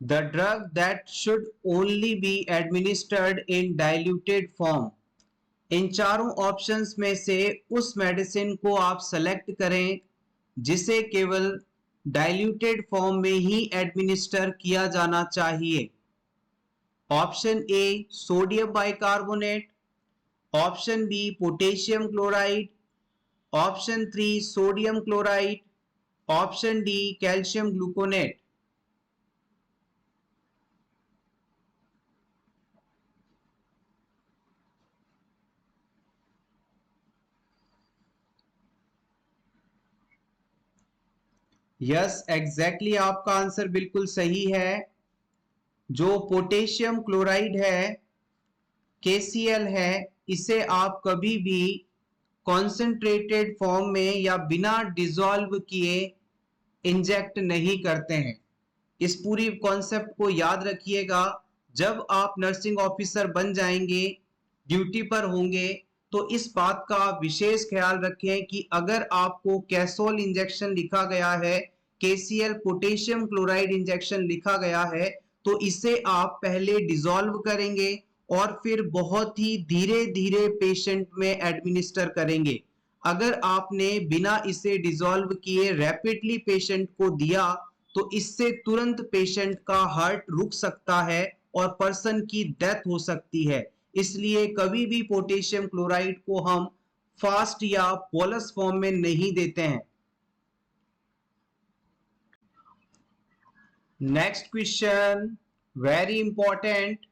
the drug that should only be administered in diluted form। इन चारों ऑप्शंस में से उस मेडिसिन को आप सेलेक्ट करें जिसे केवल डाइल्यूटेड फॉर्म में ही एडमिनिस्टर किया जाना चाहिए। Option A sodium bicarbonate, option B potassium chloride, option 3 sodium chloride, option D calcium gluconate. Yes exactly आपका आंसर बिल्कुल सही है। जो पोटेशियम क्लोराइड है KCl है, इसे आप कभी भी कॉन्सेंट्रेटेड फॉर्म में या बिना डिसॉल्व किए इंजेक्ट नहीं करते हैं। इस पूरी कॉन्सेप्ट को याद रखिएगा। जब आप नर्सिंग ऑफिसर बन जाएंगे, ड्यूटी पर होंगे, तो इस बात का विशेष ख्याल रखें कि अगर आपको कैसोल इंजेक्शन लिखा गया है, KCl पोटेशियम क्लोराइड इंजेक्शन लिखा गया है, तो इसे आप पहले डिसॉल्व करेंगे और फिर बहुत ही धीरे धीरे पेशेंट में एडमिनिस्टर करेंगे। अगर आपने बिना इसे डिसॉल्व किए रैपिडली पेशेंट को दिया तो इससे तुरंत पेशेंट का हार्ट रुक सकता है और पर्सन की डेथ हो सकती है। इसलिए कभी भी पोटेशियम क्लोराइड को हम फास्ट या बोलस फॉर्म में नहीं देते हैं। Next question very important.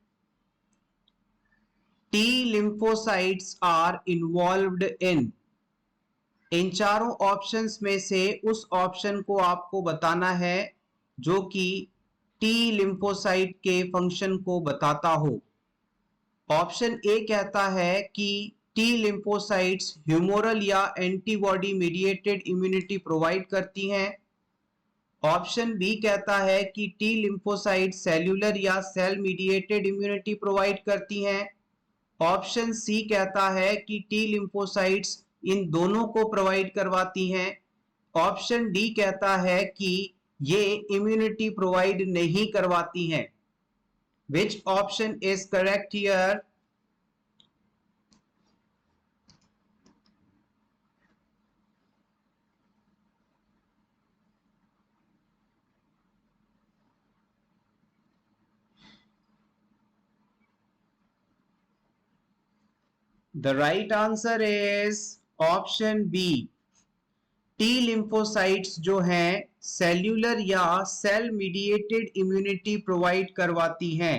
T lymphocytes are involved in। इन चारों ऑप्शंस में से उस ऑप्शन को आपको बताना है जो कि T लिम्फोसाइट के फंक्शन को बताता हो। ऑप्शन ए कहता है कि T लिम्फोसाइट्स ह्यूमोरल या एंटीबॉडी मीडिएटेड इम्यूनिटी प्रोवाइड करती हैं। ऑप्शन बी कहता है कि T लिम्फोसाइट सेल्यूलर या सेल मीडिएटेड इम्यूनिटी प्रोवाइड करती हैं। ऑप्शन सी कहता है कि टी लिम्फोसाइट्स इन दोनों को प्रोवाइड करवाती हैं। ऑप्शन डी कहता है कि ये इम्यूनिटी प्रोवाइड नहीं करवाती हैं। Which option is correct here? The right answer is option B। T lymphocytes जो हैं सेल्यूलर या सेल मीडिएटेड इम्यूनिटी प्रोवाइड करवाती हैं।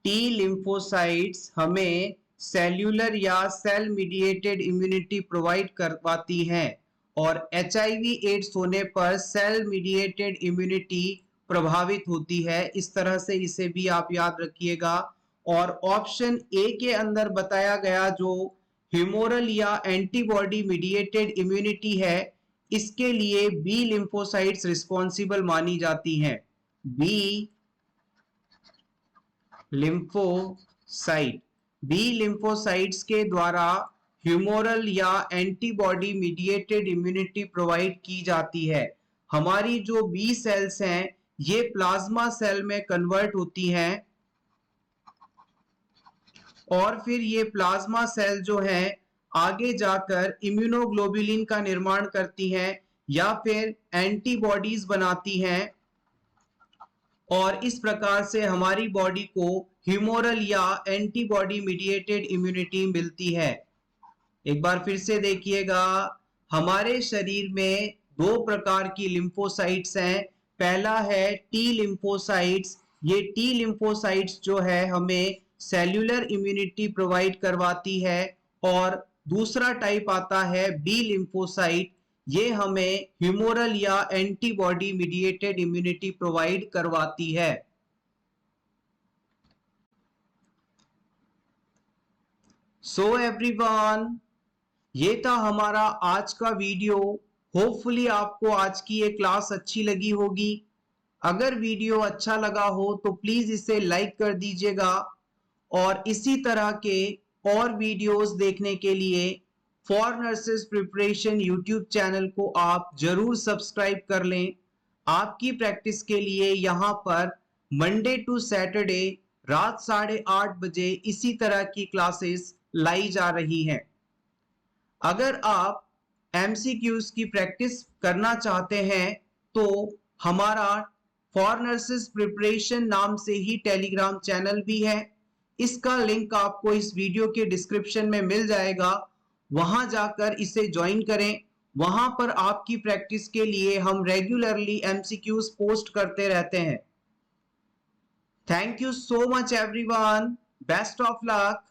टी लिम्फोसाइट्स हमें सेल्यूलर या सेल मीडिएटेड इम्यूनिटी प्रोवाइड करवाती हैं और HIV एड्स होने पर सेल मीडिएटेड इम्यूनिटी प्रभावित होती है। इस तरह से इसे भी आप याद रखिएगा। और ऑप्शन ए के अंदर बताया गया जो ह्यूमोरल या एंटीबॉडी मीडिएटेड इम्यूनिटी है, इसके लिए बी लिम्फोसाइट्स रिस्पॉन्सिबल मानी जाती हैं। बी लिम्फोसाइट्स के द्वारा ह्यूमोरल या एंटीबॉडी मीडिएटेड इम्यूनिटी प्रोवाइड की जाती है। हमारी जो बी सेल्स हैं ये प्लाज्मा सेल में कन्वर्ट होती हैं और फिर ये प्लाज्मा सेल जो है आगे जाकर इम्यूनोग्लोबुलिन का निर्माण करती हैं या फिर एंटीबॉडीज बनाती हैं और इस प्रकार से हमारी बॉडी को ह्यूमोरल या एंटीबॉडी मीडिएटेड इम्यूनिटी मिलती है। एक बार फिर से देखिएगा, हमारे शरीर में दो प्रकार की लिम्फोसाइट्स हैं। पहला है टी लिम्फोसाइट्स। ये टी लिम्फोसाइट्स जो है हमें सेल्यूलर इम्यूनिटी प्रोवाइड करवाती है और दूसरा टाइप आता है बी लिम्फोसाइट। ये हमें ह्यूमोरल या एंटीबॉडी मीडिएटेड इम्यूनिटी प्रोवाइड करवाती है। सो एवरीवन, ये था हमारा आज का वीडियो। होपफुली आपको आज की ये क्लास अच्छी लगी होगी। अगर वीडियो अच्छा लगा हो तो प्लीज इसे लाइक कर दीजिएगा और इसी तरह के और वीडियोस देखने के लिए for nurses preparation YouTube channel को आप जरूर सब्सक्राइब कर लें। आपकी प्रैक्टिस के लिए यहाँ पर मंडे टू सैटरडे रात 8:30 बजे इसी तरह की क्लासेस लाई जा रही हैं। अगर आप MCQs की प्रैक्टिस करना चाहते हैं तो हमारा फॉर नर्सेस प्रिपरेशन नाम से ही टेलीग्राम चैनल भी है। इसका लिंक आपको इस वीडियो के डिस्क्रिप्शन में मिल जाएगा। वहां जाकर इसे ज्वाइन करें। वहां पर आपकी प्रैक्टिस के लिए हम रेगुलरली MCQs पोस्ट करते रहते हैं। Thank you so much everyone. Best of luck.